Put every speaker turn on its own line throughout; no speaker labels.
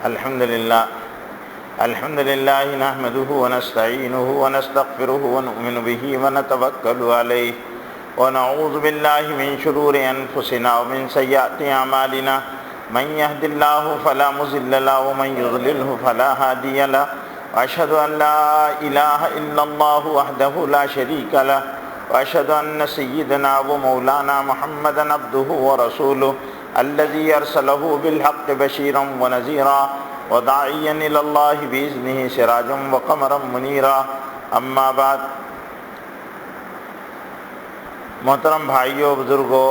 الحمد لله نحمده ونستعينه ونستغفره ونؤمن به ونتوكل عليه ونعوذ بالله من شرور أنفسنا ومن سيئات أعمالنا من يهد الله فلا مضل له ومن يضلله فلا هادي له وأشهد أن لا إله إلا الله وحده لا شريك له وأشهد أن سيدنا ومولانا محمدا عبده ورسوله الذي أرسله بالحق بشيرا ونذيرا وداعيا إلى الله بإذنه سراجا وقمرا منيرا أما بعد. محترم بھائیوں، بزرگوں،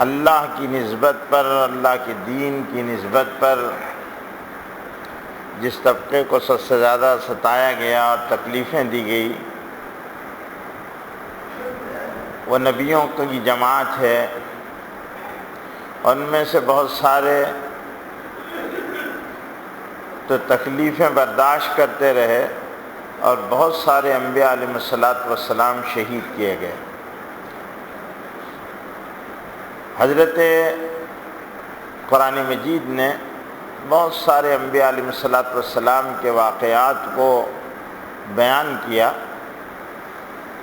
اللہ کی نسبت پر، اللہ کے دین کی نسبت پر جس طبقے کو سب سے زیادہ ستایا گیا اور تکلیفیں دی گئی وہ نبیوں کی جماعت ہے. ان میں سے بہت سارے تو تکلیفیں برداشت کرتے رہے اور بہت سارے انبیاء علیہ السلام شہید کیے گئے. حضرت قرآن مجید نے بہت سارے انبیاء علیہ السلام کے واقعات کو بیان کیا،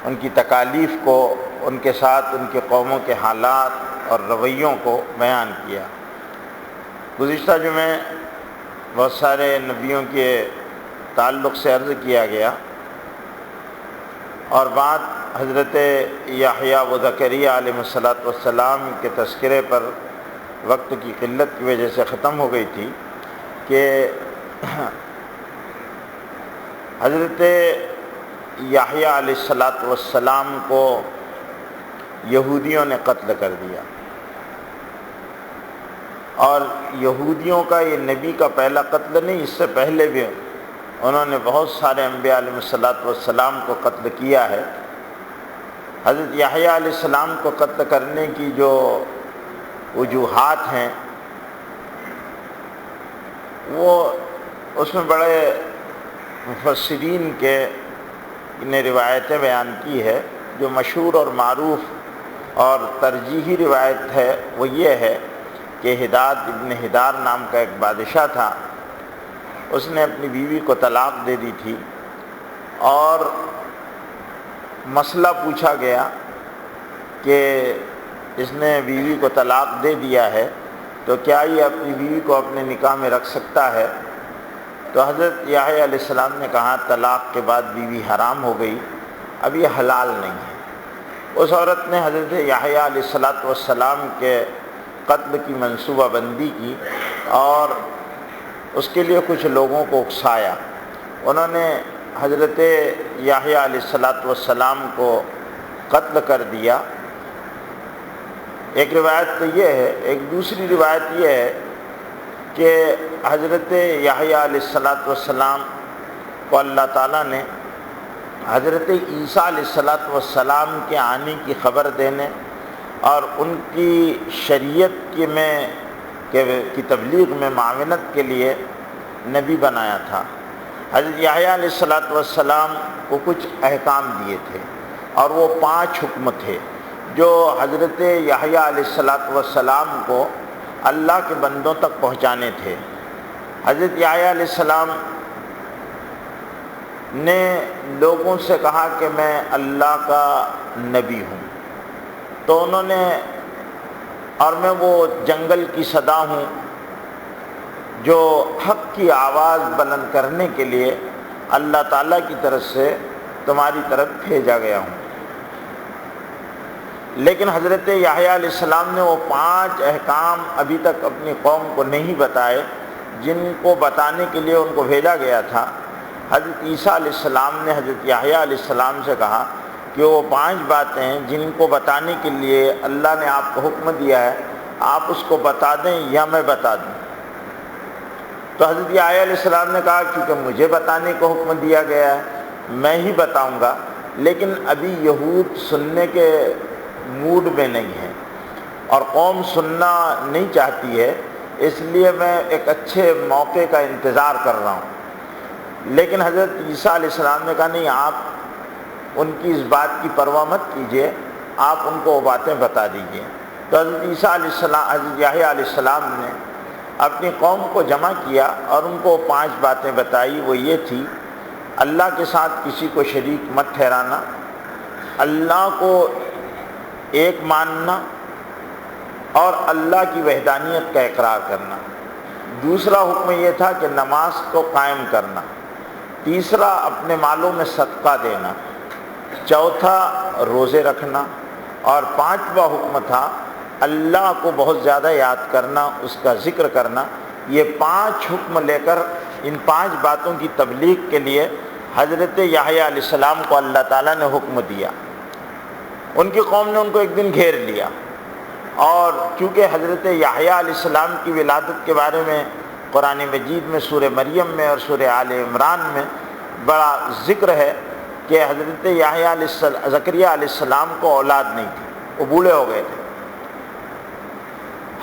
ان کی تکالیف کو، ان کے ساتھ ان کے قوموں کے حالات اور رویوں کو بیان کیا. گزشتہ جمعے بہت سارے نبیوں کے تعلق سے عرض کیا گیا اور بات حضرت یحییٰ و زکریا علیہ السلام کے تذکرے پر وقت کی قلت کی وجہ سے ختم ہو گئی تھی کہ حضرت یحییٰ علیہ السلام کو یہودیوں نے قتل کر دیا، اور یہودیوں کا یہ نبی کا پہلا قتل نہیں، اس سے پہلے بھی انہوں نے بہت سارے انبیاء علیہ السلام کو قتل کیا ہے. حضرت یحییٰ علیہ السلام کو قتل کرنے کی جو وجوہات ہیں وہ اس میں بڑے مفسرین کے نے روایتیں بیان کی ہے. جو مشہور اور معروف اور ترجیحی روایت ہے وہ یہ ہے کہ ہداد ابن ہدار نام کا ایک بادشاہ تھا، اس نے اپنی بیوی کو طلاق دے دی تھی اور مسئلہ پوچھا گیا کہ اس نے بیوی کو طلاق دے دیا ہے تو کیا یہ اپنی بیوی کو اپنے نکاح میں رکھ سکتا ہے؟ تو حضرت یحییٰ علیہ السلام نے کہا طلاق کے بعد بیوی حرام ہو گئی، اب یہ حلال نہیں ہے. اس عورت نے حضرت یحییٰ علیہ السلام کے قتل کی منصوبہ بندی کی اور اس کے لیے کچھ لوگوں کو اکسایا. انہوں نے حضرت یحییٰ علیہ السلام کو قتل کر دیا. ایک روایت تو یہ ہے. ایک دوسری روایت یہ ہے کہ حضرت یحییٰ علیہ السلام کو اللہ تعالیٰ نے حضرت عیسیٰ علیہ السلام کے آنے کی خبر دینے اور ان کی شریعت کی تبلیغ میں معاونت کے لیے نبی بنایا تھا. حضرت یحییٰ علیہ السلام کو کچھ احکام دیے تھے اور وہ 5 حکم تھے جو حضرت یحییٰ علیہ السلام کو اللہ کے بندوں تک پہنچانے تھے. حضرت یحییٰ علیہ السلام نے لوگوں سے کہا کہ میں اللہ کا نبی ہوں، تو انہوں نے اور میں وہ جنگل کی صدا ہوں جو حق کی آواز بلند کرنے کے لیے اللہ تعالیٰ کی طرف سے تمہاری طرف بھیجا گیا ہوں. لیکن حضرت یحییٰ علیہ السلام نے وہ 5 احکام ابھی تک اپنی قوم کو نہیں بتائے جن کو بتانے کے لیے ان کو بھیجا گیا تھا. حضرت عیسیٰ علیہ السلام نے حضرت یحییٰ علیہ السلام سے کہا کہ وہ 5 باتیں ہیں جن کو بتانے کے لیے اللہ نے آپ کو حکم دیا ہے، آپ اس کو بتا دیں یا میں بتا دوں. تو حضرت یحییٰ علیہ السلام نے کہا کیونکہ مجھے بتانے کو حکم دیا گیا ہے میں ہی بتاؤں گا، لیکن ابھی یہود سننے کے موڈ میں نہیں ہیں اور قوم سننا نہیں چاہتی ہے، اس لیے میں ایک اچھے موقع کا انتظار کر رہا ہوں. لیکن حضرت عیسیٰ علیہ السلام نے کہا نہیں، آپ ان کی اس بات کی پرواہ مت کیجیے، آپ ان کو وہ باتیں بتا دیجیے. تو حضرت عیسیٰ علیہ السلام حضرت یحییٰ علیہ السلام نے اپنی قوم کو جمع کیا اور ان کو 5 باتیں بتائی. وہ یہ تھی: اللہ کے ساتھ کسی کو شریک مت ٹھہرانا، اللہ کو ایک ماننا اور اللہ کی وحدانیت کا اقرار کرنا. دوسرا حکم یہ تھا کہ نماز کو قائم کرنا. تیسرا اپنے مالوں میں صدقہ دینا. چوتھا روزے رکھنا. اور 5واں حکم تھا اللہ کو بہت زیادہ یاد کرنا، اس کا ذکر کرنا. یہ 5 حکم لے کر ان 5 باتوں کی تبلیغ کے لیے حضرت یحییٰ علیہ السلام کو اللہ تعالیٰ نے حکم دیا. ان کی قوم نے ان کو ایک دن گھیر لیا، اور چونکہ حضرت یحییٰ علیہ السلام کی ولادت کے بارے میں قرآن مجید میں سورہ مریم میں اور سورہ آل عمران میں بڑا ذکر ہے کہ حضرت یحییٰ زکریا علیہ السلام کو اولاد نہیں تھی، وہ بوڑھے ہو گئے تھے.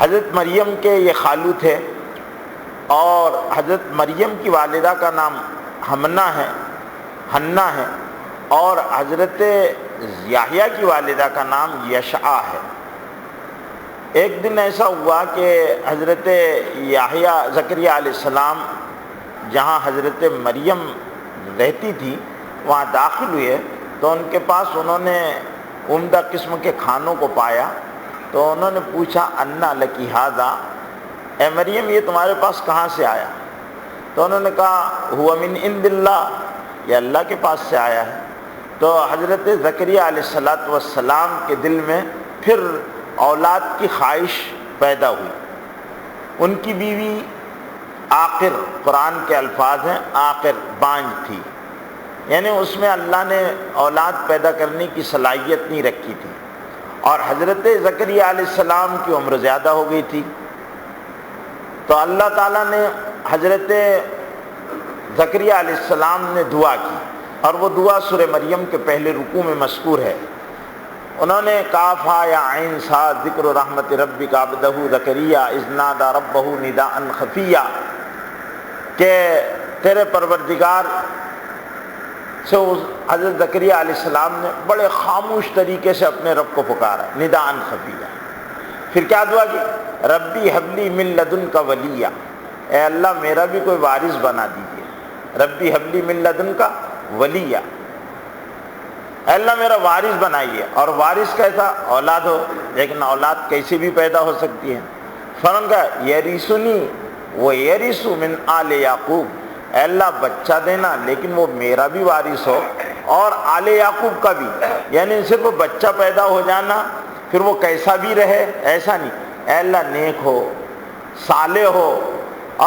حضرت مریم کے یہ خالو تھے، اور حضرت مریم کی والدہ کا نام حنا ہے، اور حضرت یحییٰ کی والدہ کا نام یشع ہے. ایک دن ایسا ہوا کہ حضرت یحییٰ زکریا علیہ السلام جہاں حضرت مریم رہتی تھی وہاں داخل ہوئے، تو ان کے پاس انہوں نے عمدہ قسم کے کھانوں کو پایا. تو انہوں نے پوچھا: انا لکی ھذا، اے مریم یہ تمہارے پاس کہاں سے آیا؟ تو انہوں نے کہا: ھو من عند اللہ، یہ اللہ کے پاس سے آیا ہے. تو حضرت زکریا علیہ السلام کے دل میں پھر اولاد کی خواہش پیدا ہوئی. ان کی بیوی عاقر، قرآن کے الفاظ ہیں عاقر، بانجھ تھی، یعنی اس میں اللہ نے اولاد پیدا کرنے کی صلاحیت نہیں رکھی تھی. اور حضرت زکریا علیہ السلام کی عمر زیادہ ہو گئی تھی. تو اللہ تعالیٰ نے حضرت زکریا علیہ السلام نے دعا کی، اور وہ دعا سورہ مریم کے پہلے رکوع میں مذکور ہے. انہوں نے کاف ہا یا عین صاد ذکر رحمت ربک عبدہ زکریا اذ نادی ربہ نداء خفیا، کہ تیرے پروردگار سے حضرت زکریا علیہ السلام نے بڑے خاموش طریقے سے اپنے رب کو پکارا، نداء خفیا. پھر کیا دعا کی؟ ربی حبلی من لدنک ولیا، اے اللہ میرا بھی کوئی وارث بنا دیجیے. ربی حبلی من لدنک ولیا، اے اللہ میرا وارث بنائیے. اور وارث کیسا؟ اولاد ہو، لیکن اولاد کیسے بھی پیدا ہو سکتی ہے. فرن کا یریثنی و یریث من آل یعقوب، اے اللہ بچہ دینا لیکن وہ میرا بھی وارث ہو اور آل یعقوب کا بھی. یعنی صرف بچہ پیدا ہو جانا پھر وہ کیسا بھی رہے ایسا نہیں. اے اللہ نیک ہو، صالح ہو،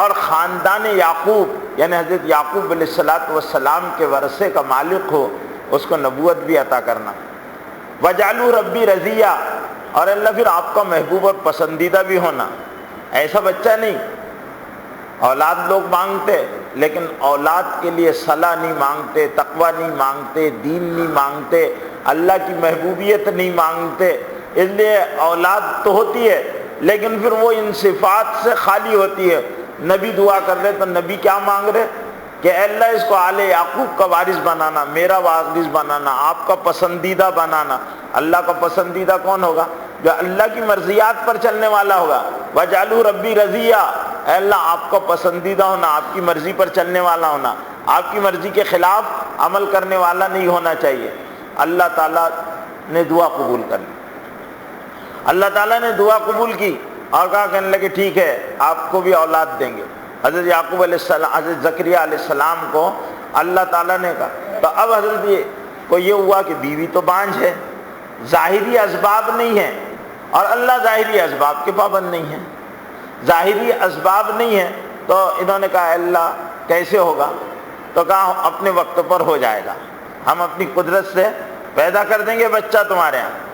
اور خاندان یعقوب یعنی حضرت یعقوب علیہ السلام کے ورثے کا مالک ہو، اس کو نبوت بھی عطا کرنا. وجعلوا ربی رضیہ، اور اللہ پھر آپ کا محبوب اور پسندیدہ بھی ہونا. ایسا بچہ نہیں، اولاد لوگ مانگتے لیکن اولاد کے لیے صلاح نہیں مانگتے، تقوی نہیں مانگتے، دین نہیں مانگتے، اللہ کی محبوبیت نہیں مانگتے. اس لیے اولاد تو ہوتی ہے لیکن پھر وہ ان صفات سے خالی ہوتی ہے. نبی دعا کر رہے تو نبی کیا مانگ رہے کہ اے اللہ اس کو آل یعقوب کا وارث بنانا، میرا وارث بنانا، آپ کا پسندیدہ بنانا. اللہ کا پسندیدہ کون ہوگا؟ جو اللہ کی مرضیات پر چلنے والا ہوگا. وجعلوا ربی رضیہ، اے اللہ آپ کا پسندیدہ ہونا، آپ کی مرضی پر چلنے والا ہونا، آپ کی مرضی کے خلاف عمل کرنے والا نہیں ہونا چاہیے. اللہ تعالیٰ نے دعا قبول کر لی. اللہ تعالیٰ نے دعا قبول کی اور کہا کہنے لگے ٹھیک ہے آپ کو بھی اولاد دیں گے. حضرت یعقوب علیہ السلام حضرت زکریا علیہ السلام کو اللہ تعالیٰ نے کہا. تو اب حضرت کو یہ ہوا کہ بیوی تو بانجھ ہے، ظاہری اسباب نہیں ہیں، اور اللہ ظاہری اسباب کے پابند نہیں ہیں. ظاہری اسباب نہیں ہیں تو انہوں نے کہا اللہ کیسے ہوگا؟ تو کہا اپنے وقت پر ہو جائے گا، ہم اپنی قدرت سے پیدا کر دیں گے بچہ تمہارے یہاں.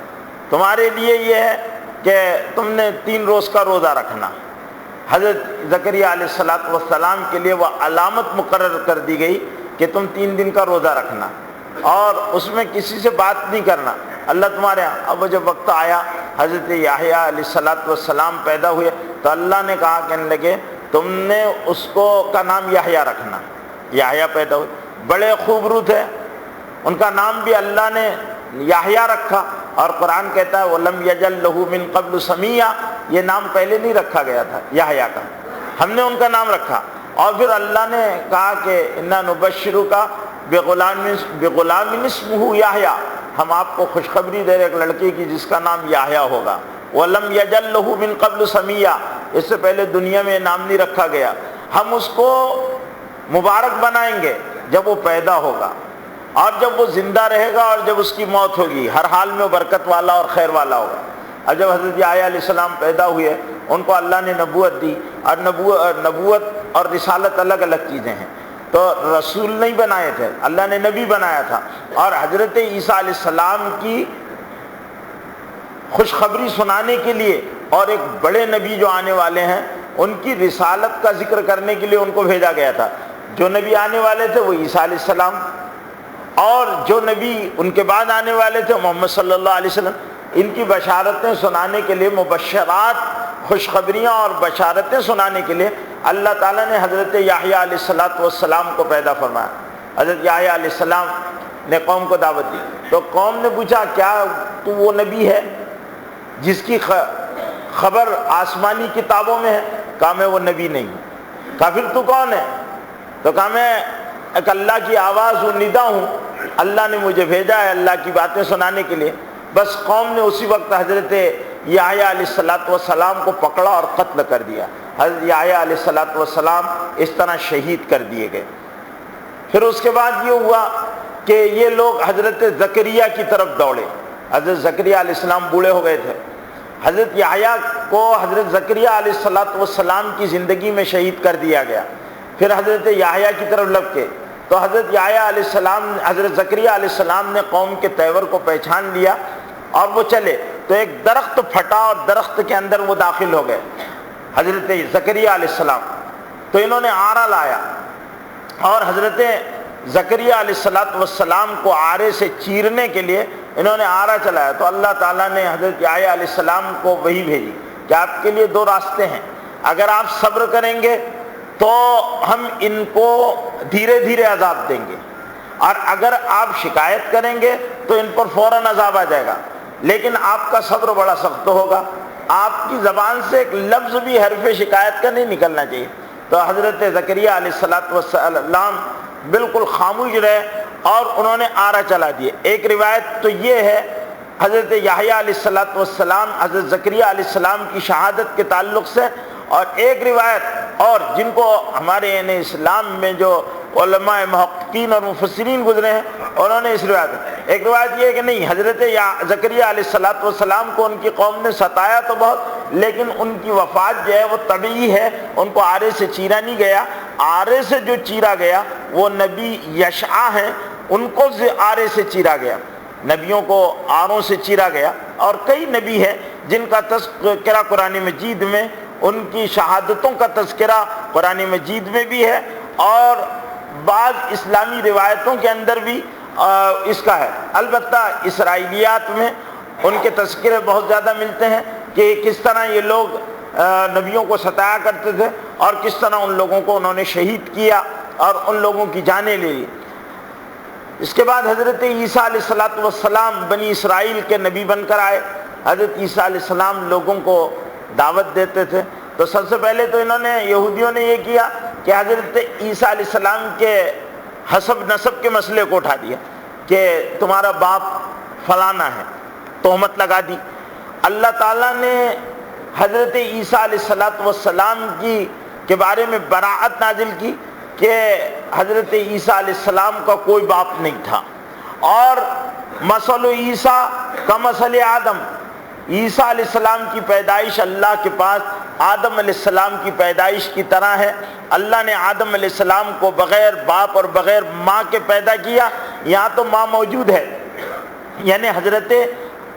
تمہارے لیے یہ ہے کہ تم نے 3 روز کا روزہ رکھنا. حضرت زکریا علیہ السلام کے لیے وہ علامت مقرر کر دی گئی کہ تم 3 دن کا روزہ رکھنا اور اس میں کسی سے بات نہیں کرنا، اللہ تمہارے یہاں. اب جب وقت آیا حضرت یحییٰ علیہ السلام پیدا ہوئے تو اللہ نے کہا کہنے لگے تم نے اس کو کا نام یحییٰ رکھنا. یحییٰ پیدا ہوئے، بڑے خوبصورت ہے، ان کا نام بھی اللہ نے یحییٰ رکھا. اور قرآن کہتا ہے وَلَمْ يَجَلْ لَهُ مِن قَبْلُ سَمِيًّا، یہ نام پہلے نہیں رکھا گیا تھا یحییٰ کا، ہم نے ان کا نام رکھا۔ اور پھر اللہ نے کہا کہ اِنَّا نُبَشِّرُكَ بِغُلَامٍ اسْمُهُ یحییٰ، ہم آپ کو خوشخبری دے رہے ایک لڑکے کی جس کا نام یحییٰ ہوگا۔ وَلَمْ يَجَلْ لَهُ مِن قَبْلُ سَمِيًّا، اس سے پہلے دنیا میں نام نہیں رکھا گیا۔ ہم اس کو مبارک بنائیں گے جب وہ پیدا ہوگا، اور جب وہ زندہ رہے گا، اور جب اس کی موت ہوگی، ہر حال میں وہ برکت والا اور خیر والا ہوگا۔ اور جب حضرت یحییٰ علیہ السلام پیدا ہوئے، ان کو اللہ نے نبوت دی، اور نبوت اور رسالت الگ الگ چیزیں ہیں، تو رسول نہیں بنائے تھے، اللہ نے نبی بنایا تھا۔ اور حضرت عیسیٰ علیہ السلام کی خوشخبری سنانے کے لیے اور ایک بڑے نبی جو آنے والے ہیں ان کی رسالت کا ذکر کرنے کے لیے ان کو بھیجا گیا تھا۔ جو نبی آنے والے تھے وہ عیسیٰ علیہ السلام، اور جو نبی ان کے بعد آنے والے تھے محمد صلی اللہ علیہ وسلم، ان کی بشارتیں سنانے کے لیے، مبشرات، خوشخبریاں اور بشارتیں سنانے کے لیے اللہ تعالیٰ نے حضرت یحییٰ علیہ السلام کو پیدا فرمایا۔ حضرت یحییٰ علیہ السلام نے قوم کو دعوت دی، تو قوم نے پوچھا کیا تو وہ نبی ہے جس کی خبر آسمانی کتابوں میں ہے؟ کہا میں وہ نبی نہیں ہوں۔ کہا پھر تو کون ہے؟ تو کہا میں ایک اللہ کی آواز ہوں، ندا ہوں، اللہ نے مجھے بھیجا ہے اللہ کی باتیں سنانے کے لیے۔ بس قوم نے اسی وقت حضرت یحییٰ علیہ السلام کو پکڑا اور قتل کر دیا۔ حضرت یحییٰ علیہ السلام اس طرح شہید کر دیے گئے۔ پھر اس کے بعد یہ ہوا کہ یہ لوگ حضرت زکریا کی طرف دوڑے۔ حضرت زکریا علیہ السلام بوڑھے ہو گئے تھے، حضرت یحییٰ کو حضرت زکریا علیہ السلام کی زندگی میں شہید کر دیا گیا۔ پھر حضرت یحییٰ کی طرف لپکے تو حضرت یحییٰ علیہ السلام، حضرت زکریا علیہ السلام نے قوم کے تیور کو پہچان لیا اور وہ چلے تو ایک درخت پھٹا اور درخت کے اندر وہ داخل ہو گئے حضرت زکریا علیہ السلام۔ تو انہوں نے آرا لایا اور حضرت زکریا علیہ السلام کو آرے سے چیرنے کے لیے انہوں نے آرا چلایا، تو اللہ تعالیٰ نے حضرت یحییٰ علیہ السلام کو وحی بھیجی کہ آپ کے لیے دو راستے ہیں، اگر آپ صبر کریں گے تو ہم ان کو دھیرے دھیرے عذاب دیں گے، اور اگر آپ شکایت کریں گے تو ان پر فوراً عذاب آ جائے گا، لیکن آپ کا صبر بڑا سخت ہوگا، آپ کی زبان سے ایک لفظ بھی حرف شکایت کا نہیں نکلنا چاہیے۔ تو حضرت زکریا علیہ السلام بالکل خاموش رہے اور انہوں نے آرا چلا دیے۔ ایک روایت تو یہ ہے حضرت یحییٰ علیہ السلام حضرت زکریا علیہ السلام کی شہادت کے تعلق سے، اور ایک روایت اور جن کو ہمارے اسلام میں جو علماء محققین اور مفسرین گزرے ہیں انہوں نے اس روایت، ایک روایت یہ ہے کہ نہیں، حضرت زکریا علیہ السلام کو ان کی قوم نے ستایا تو بہت، لیکن ان کی وفات جو ہے وہ طبیعی ہے، ان کو آرے سے چیرا نہیں گیا۔ آرے سے جو چیرا گیا وہ نبی یشعیٰ ہیں، ان کو آرے سے چیرا گیا، نبیوں کو آروں سے چیرا گیا، اور کئی نبی ہیں جن کا تذکرہ قرآن مجید میں، ان کی شہادتوں کا تذکرہ قرآن مجید میں بھی ہے، اور بعض اسلامی روایتوں کے اندر بھی اس کا ہے۔ البتہ اسرائیلیات میں ان کے تذکرے بہت زیادہ ملتے ہیں کہ کس طرح یہ لوگ نبیوں کو ستایا کرتے تھے اور کس طرح ان لوگوں کو انہوں نے شہید کیا اور ان لوگوں کی جانیں لے لی۔ اس کے بعد حضرت عیسیٰ علیہ السلام بنی اسرائیل کے نبی بن کر آئے۔ حضرت عیسیٰ علیہ السلام لوگوں کو دعوت دیتے تھے، تو سب سے پہلے تو انہوں نے، یہودیوں نے یہ کیا کہ حضرت عیسیٰ علیہ السلام کے حسب نسب کے مسئلے کو اٹھا دیا کہ تمہارا باپ فلانا ہے، تہمت لگا دی۔ اللہ تعالیٰ نے حضرت عیسیٰ علیہ السلام کے بارے میں براءت نازل کی کہ حضرت عیسیٰ علیہ السلام کا کوئی باپ نہیں تھا، اور مثل عیسیٰ کمثل آدم، عیسیٰ علیہ السلام کی پیدائش اللہ کے پاس آدم علیہ السلام کی پیدائش کی طرح ہے۔ اللہ نے آدم علیہ السلام کو بغیر باپ اور بغیر ماں کے پیدا کیا، یہاں تو ماں موجود ہے، یعنی حضرت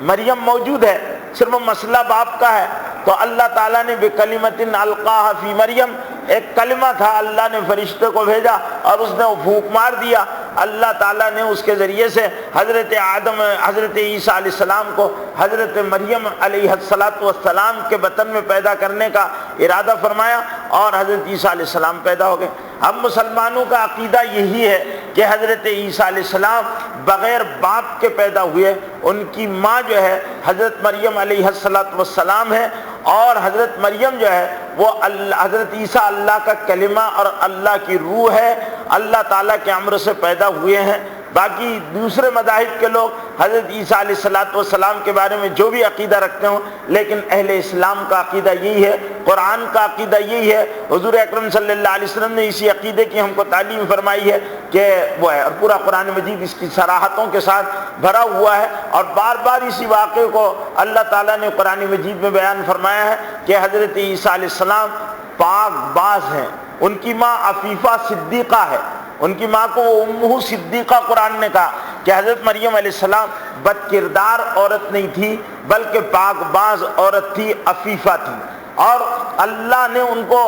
مریم موجود ہے، صرف مسئلہ باپ کا ہے۔ تو اللہ تعالیٰ نے بکلمۃ القاها فی مریم، ایک کلمہ تھا، اللہ نے فرشتے کو بھیجا اور اس نے وہ پھونک مار دیا، اللہ تعالیٰ نے اس کے ذریعے سے حضرت عیسیٰ علیہ السلام کو حضرت مریم علیہ السلام کے بطن میں پیدا کرنے کا ارادہ فرمایا، اور حضرت عیسیٰ علیہ السلام پیدا ہو گئے۔ ہم مسلمانوں کا عقیدہ یہی ہے کہ حضرت عیسیٰ علیہ السلام بغیر باپ کے پیدا ہوئے. ان کی ماں جو ہے حضرت مریم علیہ السلام ہے، اور حضرت مریم جو ہے وہ حضرت عیسیٰ اللہ کا کلمہ اور اللہ کی روح ہے، اللہ تعالیٰ کے امر سے پیدا ہوئے ہیں. باقی دوسرے مذاہب کے لوگ حضرت عیسیٰ علیہ السلام کے بارے میں جو بھی عقیدہ رکھتے ہوں، لیکن اہل اسلام کا عقیدہ یہی ہے، قرآن کا عقیدہ یہی ہے. حضور اکرم صلی اللہ علیہ وسلم نے اسی عقیدے کی ہم کو تعلیم فرمائی ہے کہ وہ ہے، اور پورا قرآن مجید اس کی صراحتوں کے ساتھ بھرا ہوا ہے. اور بار بار اسی واقعے کو اللہ تعالیٰ نے قرآن مجید میں بیان فرمایا ہے کہ حضرت عیسیٰ علیہ السلام پاک باز ہیں. ان کی ماں عفیفہ صدیقہ ہے، ان کی ماں کو امہ صدیقہ قرآن نے کہا کہ حضرت مریم علیہ السلام بد کردار عورت نہیں تھی بلکہ پاک باز عورت تھی، عفیفہ تھی. اور اللہ نے ان کو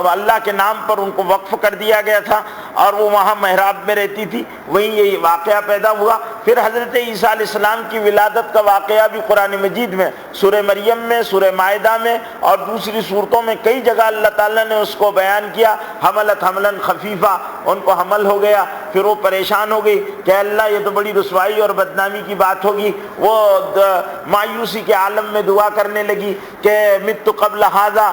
اللہ کے نام پر ان کو وقف کر دیا گیا تھا، اور وہ وہاں محراب میں رہتی تھی. وہیں یہ واقعہ پیدا ہوا. پھر حضرت عیسیٰ علیہ السلام کی ولادت کا واقعہ بھی قرآن مجید میں سورہ مریم میں، سورہ مائدہ میں اور دوسری صورتوں میں کئی جگہ اللہ تعالیٰ نے اس کو بیان کیا. حملت حملا خفیفہ، ان کو حمل ہو گیا. پھر وہ پریشان ہو گئی کہ اللہ یہ تو بڑی رسوائی اور بدنامی کی بات ہوگی. وہ مایوسی کے عالم میں دعا کرنے لگی کہ مت قبل ھذا،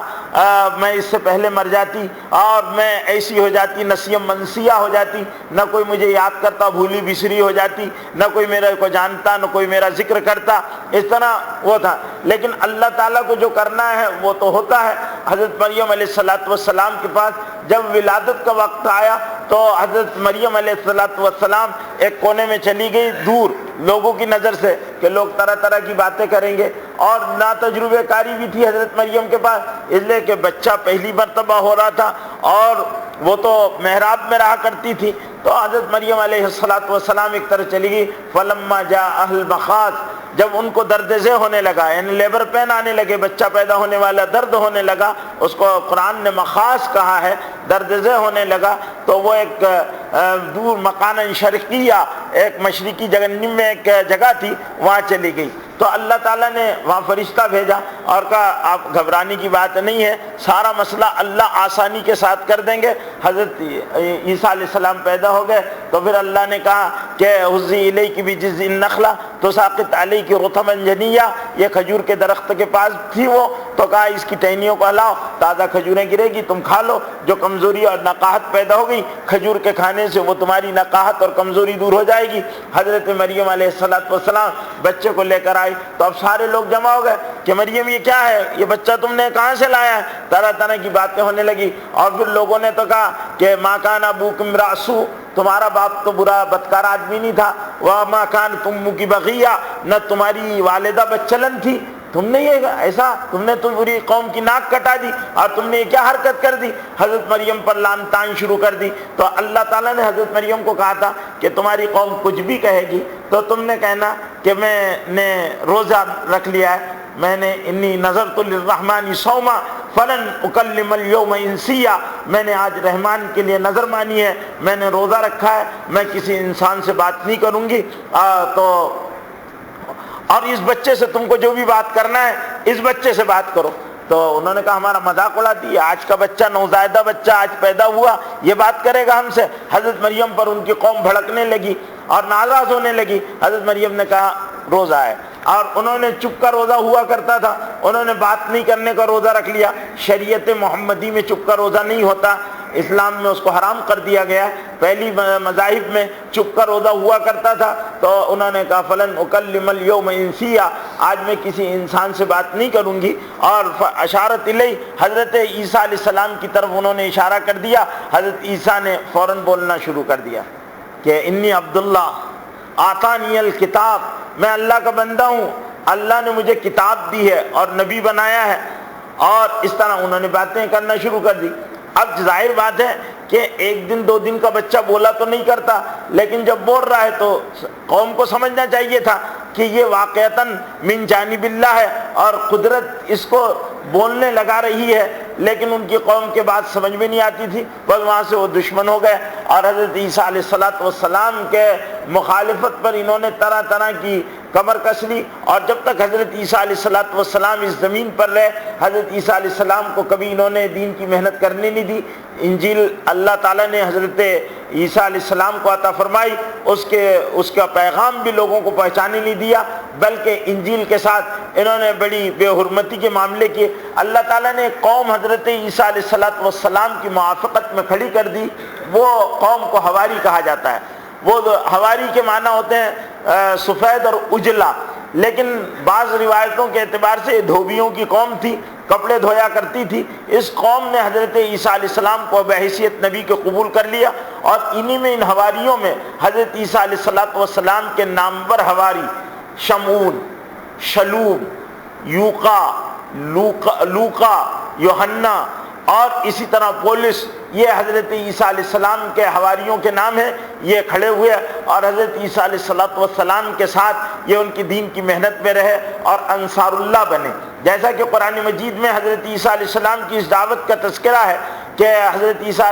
میں اس سے پہلے مر جاتی اور میں ایسی ہو جاتی، نسیم منسیہ ہو جاتی، نہ کوئی مجھے یاد کرتا، بھولی بسری ہو جاتی، نہ کوئی میرے کو جانتا، نہ کوئی میرا ذکر کرتا. اس طرح وہ تھا. لیکن اللہ تعالیٰ کو جو کرنا ہے وہ تو ہوتا ہے. حضرت مریم علیہ السلام کے پاس جب ولادت کا وقت آیا تو حضرت مریم علیہ السلام ایک کونے میں چلی گئی، دور لوگوں کی نظر سے، کہ لوگ طرح طرح کی باتیں کریں گے. اور ناتجربہ کاری بھی تھی حضرت مریم کے پاس، اس لیے کہ بچہ پہلی مرتبہ ہو رہا تھا اور وہ تو محراب میں رہا کرتی تھی. تو حضرت مریم علیہ السلام ایک طرح چلی گئی. فلما جاء اہل مخاض، جب ان کو درد ذہ ہونے لگا، یعنی لیبر پین آنے لگے، بچہ پیدا ہونے والا درد ہونے لگا، اس کو قرآن نے مخاض کہا ہے، درد ذہ ہونے لگا، تو وہ ایک دور مکان شرقیہ، ایک مشرقی جہنم میں ایک جگہ تھی، وہاں چلی گئی. تو اللہ تعالیٰ نے وہاں فرشتہ بھیجا اور کہا آپ گھبرانے کی بات نہیں ہے، سارا مسئلہ اللہ آسانی کے ساتھ کر دیں گے. حضرت عیسیٰ علیہ السلام پیدا ہو گئے تو پھر اللہ نے کہا کہ حُزِّی اِلَیْکِ بِجِذْعِ النَّخْلَةِ تُسَاقِطْ عَلَیْکِ رُطَبًا جَنِیًّا، یہ کھجور کے درخت کے پاس تھی وہ، تو کہا اس کی ٹہنیوں کو ہلاؤ، تازہ کھجوریں گرے گی، تم کھا لو. جو کمزوری اور نقاہت پیدا ہو گئی کھجور کے کھانے سے، وہ تمہاری نقاہت اور کمزوری دور ہو جائے گی. حضرت مریم علیہ السلام بچے کو لے کر آئی تو اب سارے لوگ جمع ہو گئے کہ مریم یہ کیا ہے، یہ بچہ تم نے کہاں سے لایا ہے؟ طرح طرح کی باتیں ہونے لگی. اور پھر لوگوں نے تو کہا کہ ما کان ابوک امرأ سوء، تمہارا باپ تو برا بدکار آدمی نہیں تھا. وما کانت امک بغیہ، نہ تمہاری والدہ بدچلن تھی. تم نے یہ ایسا، تم نے تو پوری قوم کی ناک کٹا دی اور تم نے یہ کیا حرکت کر دی؟ حضرت مریم پر لعن طعن شروع کر دی. تو اللہ تعالیٰ نے حضرت مریم کو کہا تھا کہ تمہاری قوم کچھ بھی کہے گی تو تم نے کہنا کہ میں نے روزہ رکھ لیا ہے، میں نے انی نذرت للرحمن صوما فلن اکلم اليوم انسیا، میں نے آج رحمان کے لیے نظر مانی ہے، میں نے روزہ رکھا ہے، میں کسی انسان سے بات نہیں کروں گی. تو اور اس بچے سے تم کو جو بھی بات کرنا ہے اس بچے سے بات کرو. تو انہوں نے کہا ہمارا مذاق اڑاتی ہے، آج کا بچہ، نوزائیدہ بچہ آج پیدا ہوا، یہ بات کرے گا ہم سے؟ حضرت مریم پر ان کی قوم بھڑکنے لگی اور ناراض ہونے لگی. حضرت مریم نے کہا روزہ ہے، اور انہوں نے چپ کا روزہ ہوا کرتا تھا، انہوں نے بات نہیں کرنے کا روزہ رکھ لیا. شریعت محمدی میں چپ کا روزہ نہیں ہوتا، اسلام میں اس کو حرام کر دیا گیا. پہلی مذاہب میں چپ کا روزہ ہوا کرتا تھا، تو انہوں نے کہا فلن اکلم اليوم انسیا، آج میں کسی انسان سے بات نہیں کروں گی. اور اشارت الیہ، حضرت عیسیٰ علیہ السلام کی طرف انہوں نے اشارہ کر دیا. حضرت عیسیٰ نے فوراً بولنا شروع کر دیا کہ انی عبداللہ آتانی الکتاب، میں اللہ کا بندہ ہوں، اللہ نے مجھے کتاب دی ہے اور نبی بنایا ہے. اور اس طرح انہوں نے باتیں کرنا شروع کر دی. اب ظاہر بات ہے کہ ایک دن دو دن کا بچہ بولا تو نہیں کرتا، لیکن جب بول رہا ہے تو قوم کو سمجھنا چاہیے تھا کہ یہ واقعتاً من جانب اللہ ہے اور قدرت اس کو بولنے لگا رہی ہے. لیکن ان کی قوم کے بات سمجھ میں نہیں آتی تھی، بس وہاں سے وہ دشمن ہو گئے. اور حضرت عیسیٰ علیہ السلام کے مخالفت پر انہوں نے طرح طرح کی کمر کس لی، اور جب تک حضرت عیسیٰ علیہ السلام اس زمین پر رہے، حضرت عیسیٰ علیہ السلام کو کبھی انہوں نے دین کی محنت کرنے نہیں دی۔ انجیل اللہ تعالیٰ نے حضرت عیسیٰ علیہ السلام کو عطا فرمائی، اس کا پیغام بھی لوگوں کو پہچانے نہیں دیا، بلکہ انجیل کے ساتھ انہوں نے بڑی بے حرمتی کے معاملے کیے۔ اللہ تعالیٰ نے قوم حضرت عیسیٰ علیہ السلام کی موافقت میں کھڑی کر دی، وہ قوم کو حواری کہا جاتا ہے۔ وہ حواری کے معنی ہوتے ہیں سفید اور اجلا، لیکن بعض روایتوں کے اعتبار سے دھوبیوں کی قوم تھی، کپڑے دھویا کرتی تھی۔ اس قوم نے حضرت عیسیٰ علیہ السلام کو بحیثیت نبی کے قبول کر لیا، اور انہی میں ان حواریوں میں حضرت عیسیٰ علیہ السلام کے نامور حواری شمعون، شلوم، یوقا، لوقا، یوحنا اور اسی طرح پولس، یہ حضرت عیسیٰ علیہ السلام کے حواریوں کے نام ہیں۔ یہ کھڑے ہوئے اور حضرت عیسیٰ علیہ السلام کے ساتھ یہ ان کی دین کی محنت میں رہے اور انصار اللہ بنے۔ جیسا کہ قرآن مجید میں حضرت عیسیٰ علیہ السلام کی اس دعوت کا تذکرہ ہے کہ حضرت عیسیٰ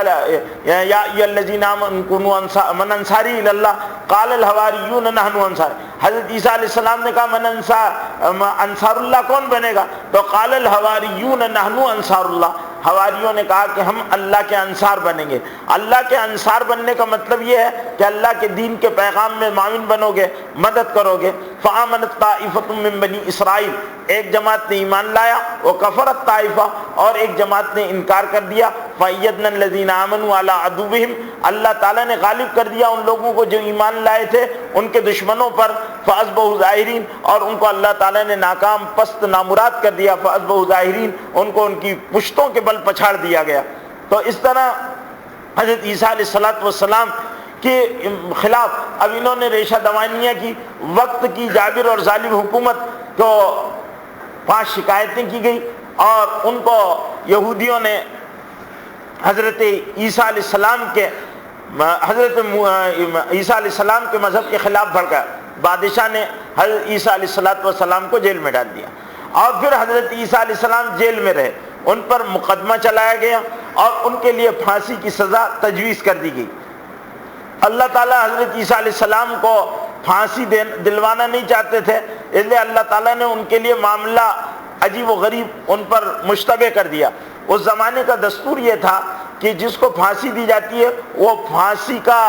یا ایھا الذین آمنوا کونوا من انصاری الی اللہ قال الحواریون نحن انصار، حضرت عیسیٰ علیہ السلام نے کہا من انصار اللہ کون بنے گا؟ تو قال الحواریون نحن انصار اللہ، حواریوں نے کہا کہ ہم اللہ کے انصار بنیں گے۔ اللہ کے انصار بننے کا مطلب یہ ہے کہ اللہ کے دین کے پیغام میں معاون بنو گے، مدد کرو گے۔ فآمنت طائفۃ من بنی اسرائیل، ایک جماعت نے ایمان لایا، وکفرت طائفہ، اور ایک جماعت نے انکار کر دیا۔ فأیدنا الذین آمنوا علی عدوہم، اللہ تعالیٰ نے غالب کر دیا ان لوگوں کو جو ایمان لائے تھے ان کے دشمنوں پر۔ فأصبحوا ظاہرین، اور ان کو اللہ تعالیٰ نے ناکام پست نامراد کر دیا۔ فأصبحوا ظاہرین، ان کو ان کی پشتوں کے بل پچھاڑ دیا گیا۔ تو اس طرح حضرت عیسیٰ علیہ السلام کے خلاف اب انہوں نے ریشہ دوانیاں کی، وقت کی جابر اور ظالم حکومت کو 5 شکایتیں کی گئی، اور ان کو یہودیوں نے حضرت عیسیٰ علیہ السلام کے مذہب کے خلاف بھڑکا۔ بادشاہ نے حضرت عیسیٰ علیہ السلام کو جیل میں ڈال دیا، اور پھر حضرت عیسیٰ علیہ السلام جیل میں رہے، ان پر مقدمہ چلایا گیا اور ان کے لیے پھانسی کی سزا تجویز کر دی گئی۔ اللہ تعالیٰ حضرت عیسیٰ علیہ السلام کو پھانسی دلوانا نہیں چاہتے تھے، اس لیے اللہ تعالیٰ نے ان کے لیے معاملہ عجیب و غریب ان پر مشتبہ کر دیا۔ اس زمانے کا دستور یہ تھا کہ جس کو پھانسی دی جاتی ہے وہ پھانسی کا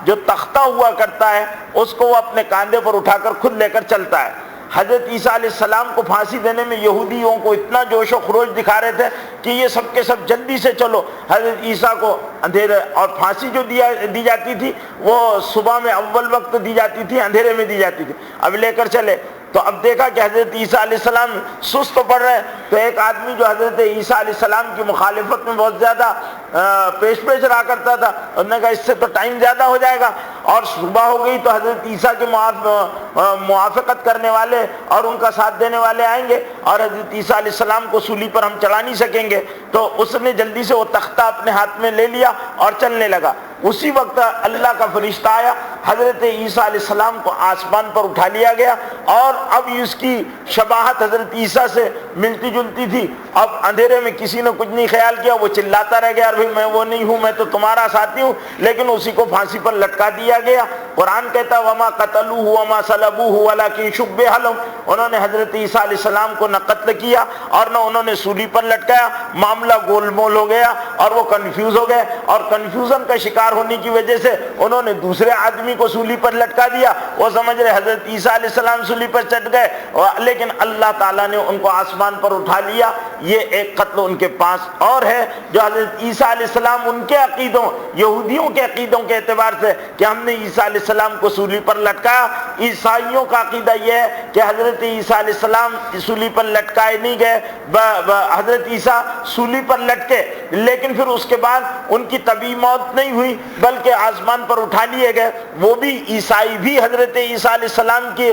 جو تختہ ہوا کرتا ہے اس کو وہ اپنے کاندھے پر اٹھا کر خود لے کر چلتا ہے۔ حضرت عیسیٰ علیہ السلام کو پھانسی دینے میں یہودیوں کو اتنا جوش و خروش دکھا رہے تھے کہ یہ سب کے سب جلدی سے چلو۔ حضرت عیسیٰ کو اندھیرے، اور پھانسی جو دی جاتی تھی وہ صبح میں اول وقت دی جاتی تھی، اندھیرے میں دی جاتی تھی، اب لے کر چلے۔ تو اب دیکھا کہ حضرت عیسیٰ علیہ السلام سست پڑ رہے ہیں، تو ایک آدمی جو حضرت عیسیٰ علیہ السلام کی مخالفت میں بہت زیادہ پیش رہا کرتا تھا، انہوں نے کہا اس سے تو ٹائم زیادہ ہو جائے گا، اور صبح ہو گئی تو حضرت عیسیٰ کے موافقت کرنے والے اور ان کا ساتھ دینے والے آئیں گے، اور حضرت عیسیٰ علیہ السلام کو سولی پر ہم چڑھا نہیں سکیں گے۔ تو اس نے جلدی سے وہ تختہ اپنے ہاتھ میں لے لیا اور چلنے لگا۔ اسی وقت اللہ کا فرشتہ آیا، حضرت عیسیٰ علیہ السلام کو آسمان پر اٹھا لیا گیا، اور اب اس کی شباہت حضرت عیسیٰ سے ملتی جلتی تھی۔ اب اندھیرے میں کسی نے کچھ نہیں خیال کیا، وہ چلاتا رہ گیا، بھائی میں وہ نہیں ہوں، میں تو تمہارا ساتھی ہوں، لیکن اسی کو پھانسی پر لٹکا دیا گیا۔ قرآن کہتا وما قتلوہ وما صلبوہ ولکن شبہ لہم، انہوں نے حضرت عیسیٰ علیہ السلام کو نہ قتل کیا اور نہ انہوں نے سولی پر لٹکایا۔ معاملہ گول مول ہو گیا اور وہ کنفیوز ہو گئے، اور کنفیوژن کا شکار ہونے کی وجہ سے انہوں نے دوسرے آدمی کو سولی پر لٹکا دیا۔ وہ سمجھ رہے حضرت عیسیٰ علیہ السلام سولی پر چڑھ گئے، لیکن اللہ تعالیٰ نے ان کو آسمان پر اٹھا لیا۔ یہ ایک قتل ان کے پاس اور ہے جو حضرت عیسیٰ علیہ السلام ان کے عقیدوں، یہودیوں کے عقیدوں کے اعتبار سے کہ ہم نے عیسیٰ علیہ السلام کو سولی پر لٹکایا۔ عیسائیوں کا عقیدہ یہ ہے کہ حضرت عیسیٰ علیہ السلام سولی پر لٹکائے نہیں گئے، حضرت عیسیٰ سولی پر لٹکے، لیکن پھر اس کے بعد ان کی طبیعی موت نہیں ہوئی بلکہ آسمان پر اٹھا لیے گئے۔ وہ بھی عیسائی بھی حضرت عیسیٰ علیہ السلام کی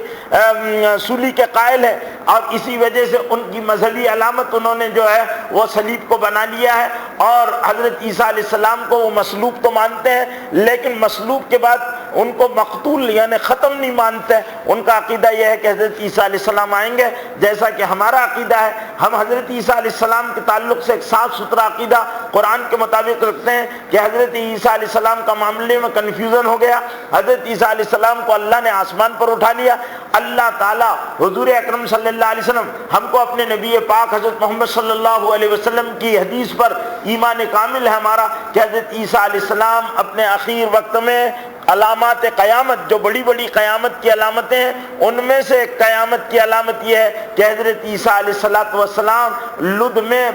سولی کے قائل ہے، اور اسی وجہ سے ان کی مذہبی علامت انہوں نے جو ہے وہ صلیب کو بنا لیا ہے، اور حضرت عیسیٰ علیہ السلام کو وہ مصلوب تو مانتے ہیں، لیکن مصلوب کے بعد ان کو مقتول یعنی ختم نہیں مانتے. ان کا عقیدہ یہ ہے کہ حضرت عیسیٰ علیہ السلام آئیں گے، جیسا کہ ہمارا عقیدہ ہے. ہم حضرت عیسیٰ علیہ السلام کے تعلق سے ایک صاف ستھرا عقیدہ قرآن کے مطابق رکھتے ہیں کہ حضرت عیسیٰ علیہ السلام کا معاملے میں کنفیوژن ہو گیا. حضرت عیسیٰ علیہ السلام کو اللہ نے آسمان پر اٹھا لیا. اللہ تعالیٰ حضور اکرم صلی اللہ علیہ وسلم ہم کو اپنے نبی پاک حضرت محمد صلی اللہ علیہ وسلم کی حدیث پر ایمان کامل ہے ہمارا کہ حضرت عیسیٰ علیہ السلام اپنے اخیر وقت میں علامات قیامت، جو بڑی بڑی قیامت کی علامتیں ہیں، ان میں سے ایک قیامت کی علامت یہ ہے کہ حضرت عیسیٰ علیہ السلام لد میں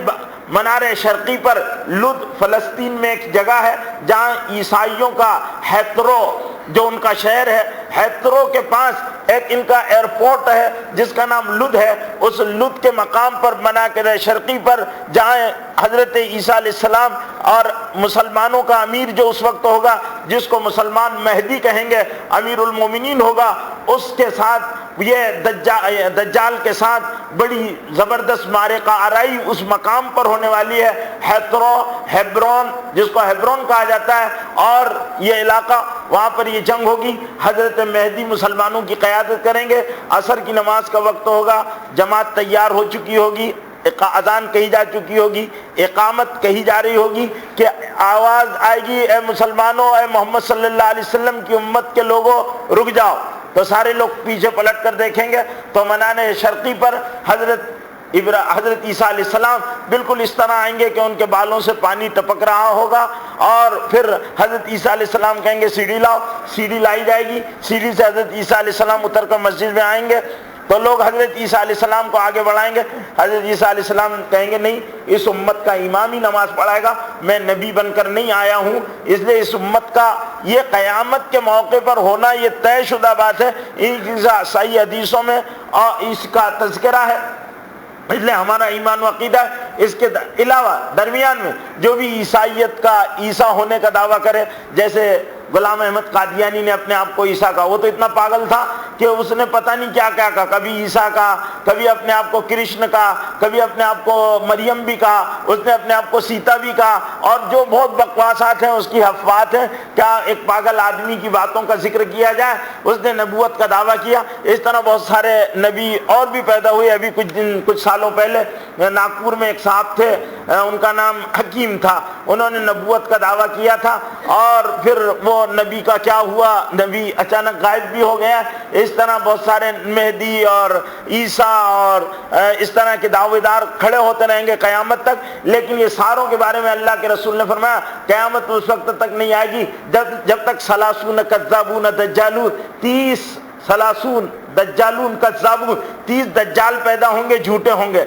منار شرقی پر، لد فلسطین میں ایک جگہ ہے جہاں عیسائیوں کا ہیترو جو ان کا شہر ہے، ہیترو کے پاس ایک ان کا ایئرپورٹ ہے جس کا نام لد ہے. اس لد کے مقام پر منار شرقی پر جہاں حضرت عیسیٰ علیہ السلام اور مسلمانوں کا امیر جو اس وقت ہوگا، جس کو مسلمان مہدی کہیں گے، امیر المومنین ہوگا، اس کے ساتھ یہ دجال کے ساتھ بڑی زبردست معرکہ آرائی اس مقام پر ہونے والی ہے. ہیبرون جس کو ہیبرون کہا جاتا ہے، اور یہ علاقہ وہاں پر یہ جنگ ہوگی. حضرت مہدی مسلمانوں کی قیادت کریں گے. عصر کی نماز کا وقت ہوگا، جماعت تیار ہو چکی ہوگی، اذان کہی جا چکی ہوگی، اقامت کہی جا رہی ہوگی کہ آواز آئے گی، اے مسلمانوں، اے محمد صلی اللہ علیہ وسلم کی امت کے لوگوں رک جاؤ. تو سارے لوگ پیچھے پلٹ کر دیکھیں گے تو منار شرقی پر حضرت عیسیٰ علیہ السلام بالکل اس طرح آئیں گے کہ ان کے بالوں سے پانی ٹپک رہا ہوگا. اور پھر حضرت عیسیٰ علیہ السلام کہیں گے سیڑھی لاؤ، سیڑھی لائی جائے گی، سیڑھی سے حضرت عیسیٰ علیہ السلام اتر کر مسجد میں آئیں گے. تو لوگ حضرت عیسیٰ علیہ السلام کو آگے بڑھائیں گے. حضرت عیسیٰ علیہ السلام کہیں گے نہیں، اس امت کا امام ہی نماز پڑھائے گا، میں نبی بن کر نہیں آیا ہوں، اس لیے اس امت کا یہ قیامت کے موقع پر ہونا یہ طے شدہ بات ہے. ان صحیح حدیثوں میں اور اس کا تذکرہ ہے، اس لیے ہمارا ایمان و عقیدہ ہے. اس کے علاوہ درمیان میں جو بھی عیسائیت کا عیسیٰ ہونے کا دعویٰ کرے، جیسے غلام احمد قادیانی نے اپنے آپ کو عیسیٰ کہا، وہ تو اتنا پاگل تھا کہ اس نے پتہ نہیں کیا کیا کہا، کبھی عیسیٰ کہا، کبھی اپنے آپ کو کرشن کہا، کبھی اپنے آپ کو مریم بھی کہا، اس نے اپنے آپ کو سیتا بھی کہا، اور جو بہت بکواسات ہیں اس کی حفوات ہیں. کیا ایک پاگل آدمی کی باتوں کا ذکر کیا جائے؟ اس نے نبوت کا دعویٰ کیا. اس طرح بہت سارے نبی اور بھی پیدا ہوئے. ابھی کچھ سالوں پہلے ناگپور میں ایک صاحب تھے، ان کا نام حکیم تھا، انہوں نے نبوت کا دعویٰ کیا تھا، اور پھر وہ نبی کا کیا ہوا، نبی اچانک غائب بھی ہو گیا. اس طرح بہت سارے مہدی اور عیسیٰ اور اس طرح کے دعوے دار کھڑے ہوتے رہیں گے قیامت تک. لیکن یہ ساروں کے بارے میں اللہ کے رسول نے فرمایا قیامت اس وقت تک نہیں آئے گی جب تک ثلاثون کذابون دجالون 30 دجال پیدا ہوں گے، جھوٹے ہوں گے.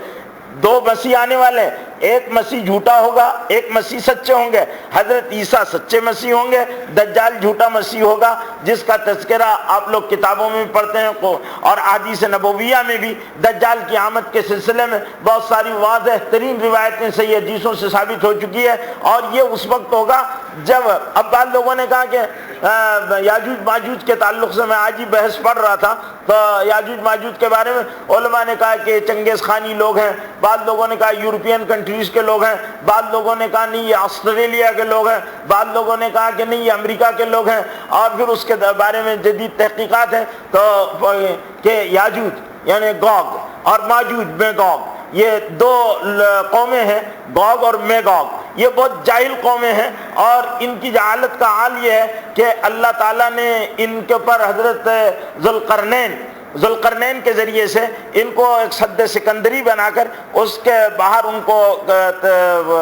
2 مسیح آنے والے، ایک مسیح جھوٹا ہوگا، ایک مسیح سچے ہوں گے. حضرت عیسیٰ سچے مسیح ہوں گے، دجال جھوٹا مسیح ہوگا، جس کا تذکرہ آپ لوگ کتابوں میں بھی پڑھتے ہیں اور احادیث نبویہ میں بھی. دجال کی آمد کے سلسلے میں بہت ساری واضح ترین روایتیں صحیح حدیثوں سے ثابت ہو چکی ہے. اور یہ اس وقت ہوگا جب، اب بعض لوگوں نے کہا کہ یاجوج ماجوج کے تعلق سے میں آج ہی بحث پڑھ رہا تھا، تو یاجوج ماجوج کے بارے میں علماء نے کہا کہ چنگیز خانی لوگ ہیں، بعض لوگوں نے کہا یورپین کنٹریز کے لوگ ہیں، بعض لوگوں نے کہا نہیں یہ آسٹریلیا کے لوگ ہیں، بعض لوگوں نے کہا کہ نہیں یہ امریکہ کے لوگ ہیں. اور پھر اس کے بارے میں جدید تحقیقات ہیں تو کہ یاجوج یعنی گوگ اور ماجوج میگوگ، یہ 2 قومیں ہیں، گوگ اور میگوگ. یہ بہت جاہل قومیں ہیں، اور ان کی جہالت کا حال یہ ہے کہ اللہ تعالیٰ نے ان کے اوپر حضرت ذوالقرنین کے ذریعے سے ان کو ایک سد سکندری بنا کر اس کے باہر ان کو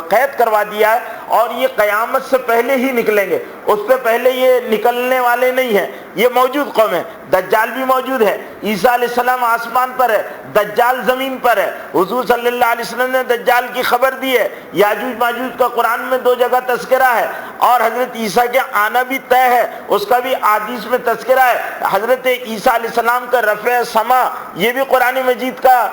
قید کروا دیا ہے. اور یہ قیامت سے پہلے ہی نکلیں گے، اس سے پہلے یہ نکلنے والے نہیں ہیں. یہ موجود قوم ہے، دجال بھی موجود ہے، عیسیٰ علیہ السلام آسمان پر ہے، دجال زمین پر ہے. حضور صلی اللہ علیہ وسلم نے دجال کی خبر دی ہے. یاجوج ماجوج کا قرآن میں 2 جگہ تذکرہ ہے، اور حضرت عیسیٰ کے آنا بھی طے ہے، اس کا بھی احادیث میں تذکرہ ہے. حضرت عیسیٰ علیہ السلام کا رفع سما یہ بھی قرآن مجید کا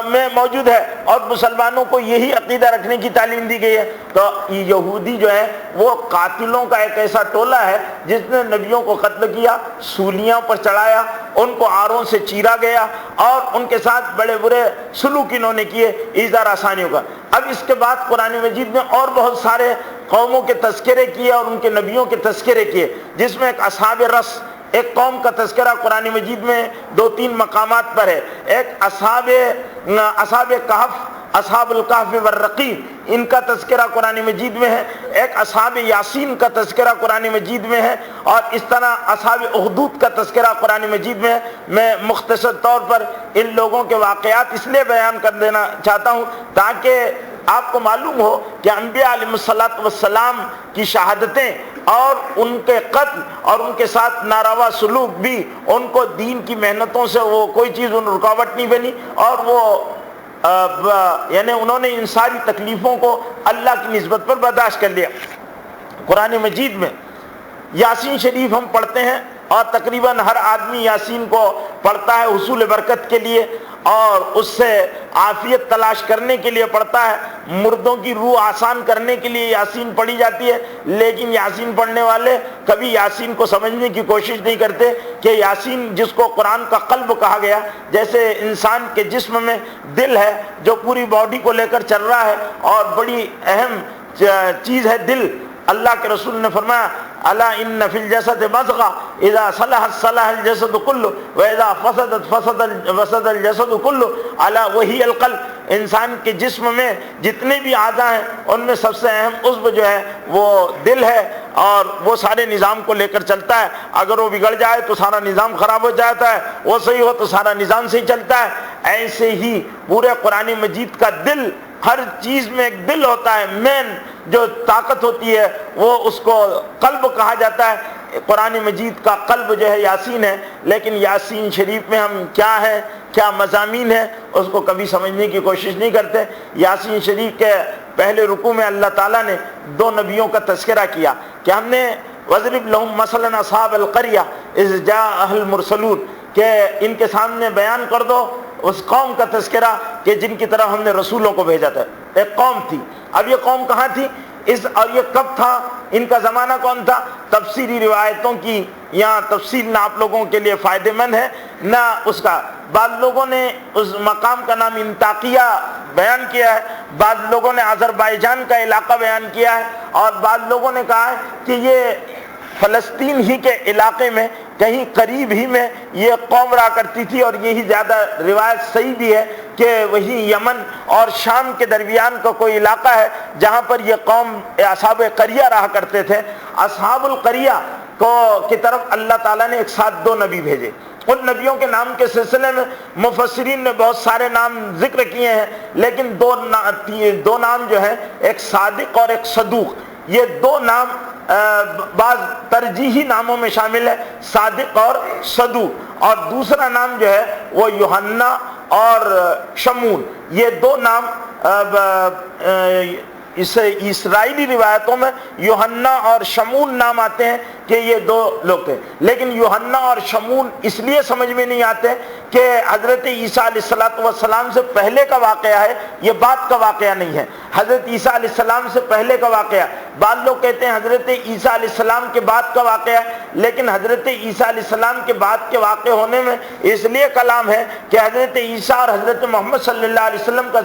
میں موجود ہے، اور مسلمانوں کو یہی عقیدہ رکھنے کی تعلیم دی گئی ہے. تو یہودی جو ہے وہ قاتلوں کا ایک ایسا ٹولہ ہے جس نے نبیوں کو قتل کیا، سولیاں پر چڑھایا، ان کو آروں سے چیرا گیا، اور ان کے ساتھ بڑے برے سلوک انہوں نے کیے ایذا آسانیوں کا. اب اس کے بعد قرآن مجید میں اور بہت سارے قوموں کے تذکرے کیے اور ان کے نبیوں کے تذکرے کیے، جس میں ایک اصحاب رس، ایک قوم کا تذکرہ قرآن مجید میں 2-3 مقامات پر ہے، ایک اصحاب کہف، اصحاب الکہف والرقیم، ان کا تذکرہ قرآن مجید میں ہے، ایک اصحاب یاسین کا تذکرہ قرآن مجید میں ہے، اور اس طرح اصحاب اخدود کا تذکرہ قرآن مجید میں ہے۔ میں مختصر طور پر ان لوگوں کے واقعات اس لیے بیان کر دینا چاہتا ہوں تاکہ آپ کو معلوم ہو کہ انبیاء علیہ الصلوۃ والسلام کی شہادتیں اور ان کے قتل اور ان کے ساتھ ناروا سلوک بھی ان کو دین کی محنتوں سے وہ کوئی چیز ان رکاوٹ نہیں بنی، اور وہ یعنی انہوں نے ان ساری تکلیفوں کو اللہ کی نسبت پر برداشت کر لیا۔ قرآن مجید میں یاسین شریف ہم پڑھتے ہیں، اور تقریباً ہر آدمی یاسین کو پڑھتا ہے حصول برکت کے لیے اور اس سے عافیت تلاش کرنے کے لیے پڑھتا ہے، مردوں کی روح آسان کرنے کے لیے یاسین پڑھی جاتی ہے، لیکن یاسین پڑھنے والے کبھی یاسین کو سمجھنے کی کوشش نہیں کرتے کہ یاسین جس کو قرآن کا قلب کہا گیا، جیسے انسان کے جسم میں دل ہے جو پوری باڈی کو لے کر چل رہا ہے، اور بڑی اہم چیز ہے دل۔ اللہ کے رسول نے فرمایا الا ان فی الجسد مضغہ اذا صلحت صلح الجسد کلہ واذا فسدت فسد الجسد کلہ الا وہی القلب۔ انسان کے جسم میں جتنے بھی اعضاء ہیں ان میں سب سے اہم عضو جو ہے وہ دل ہے، اور وہ سارے نظام کو لے کر چلتا ہے۔ اگر وہ بگڑ جائے تو سارا نظام خراب ہو جاتا ہے، وہ صحیح ہو تو سارا نظام صحیح چلتا ہے۔ ایسے ہی پورے قرآن مجید کا دل، ہر چیز میں ایک دل ہوتا ہے، مین جو طاقت ہوتی ہے وہ اس کو قلب کہا جاتا ہے۔ قرآن مجید کا قلب جو ہے یاسین ہے، لیکن یاسین شریف میں ہم کیا ہے، کیا مضامین ہے، اس کو کبھی سمجھنے کی کوشش نہیں کرتے۔ یاسین شریف کے پہلے رکوع میں اللہ تعالیٰ نے 2 نبیوں کا تذکرہ کیا کہ ہم نے وَاضْرِبْ لَهُمْ مَثَلًا أَصْحَابَ الْقَرْيَةِ إِذْ جَاءَهَا الْمُرْسَلُونَ، کہ ان کے سامنے بیان کر دو اس قوم کا تذکرہ کہ جن کی طرف ہم نے رسولوں کو بھیجا تھا۔ ایک قوم تھی، اب یہ قوم کہاں تھی اور یہ کب تھا، ان کا زمانہ کون تھا؟ تفسیری روایتوں کی یہاں تفصیل نہ آپ لوگوں کے لیے فائدہ مند ہے نہ اس کا۔ بعض لوگوں نے اس مقام کا نام انطاکیہ بیان کیا ہے، بعض لوگوں نے آذربائیجان کا علاقہ بیان کیا ہے، اور بعض لوگوں نے کہا ہے کہ یہ فلسطین ہی کے علاقے میں کہیں قریب ہی میں یہ قوم رہا کرتی تھی، اور یہی زیادہ روایت صحیح بھی ہے کہ وہی یمن اور شام کے درمیان کا کوئی علاقہ ہے جہاں پر یہ قوم اصحاب قریہ رہا کرتے تھے۔ اصحاب القریہ کی طرف اللہ تعالیٰ نے ایک ساتھ 2 نبی بھیجے۔ ان نبیوں کے نام کے سلسلے میں مفسرین نے بہت سارے نام ذکر کیے ہیں، لیکن 2 نام جو ہیں، ایک صادق اور ایک صدوق، یہ 2 نام بعض ترجیحی ناموں میں شامل ہے، صادق اور صدوق، اور دوسرا نام جو ہے وہ یوحنا اور شمول۔ یہ 2 نام اس اسرائیلی روایتوں میں یوحنا اور شمول نام آتے ہیں کہ یہ 2 لوگ تھے، لیکن یوحنا اور شمول اس لیے سمجھ میں نہیں آتے کہ حضرت عیسیٰ علیہ السلام سے پہلے کا واقعہ ہے، یہ بعد کا واقعہ نہیں ہے۔ حضرت عیسیٰ علیہ السلام سے پہلے کا واقعہ، بعض لوگ کہتے ہیں حضرت عیسیٰ علیہ السلام کے بعد کا واقعہ ہے، لیکن حضرت عیسیٰ علیہ السلام کے بعد کے واقع ہونے میں اس لیے کلام ہے کہ حضرت عیسیٰ اور حضرت محمد صلی اللہ علیہ وسلم کا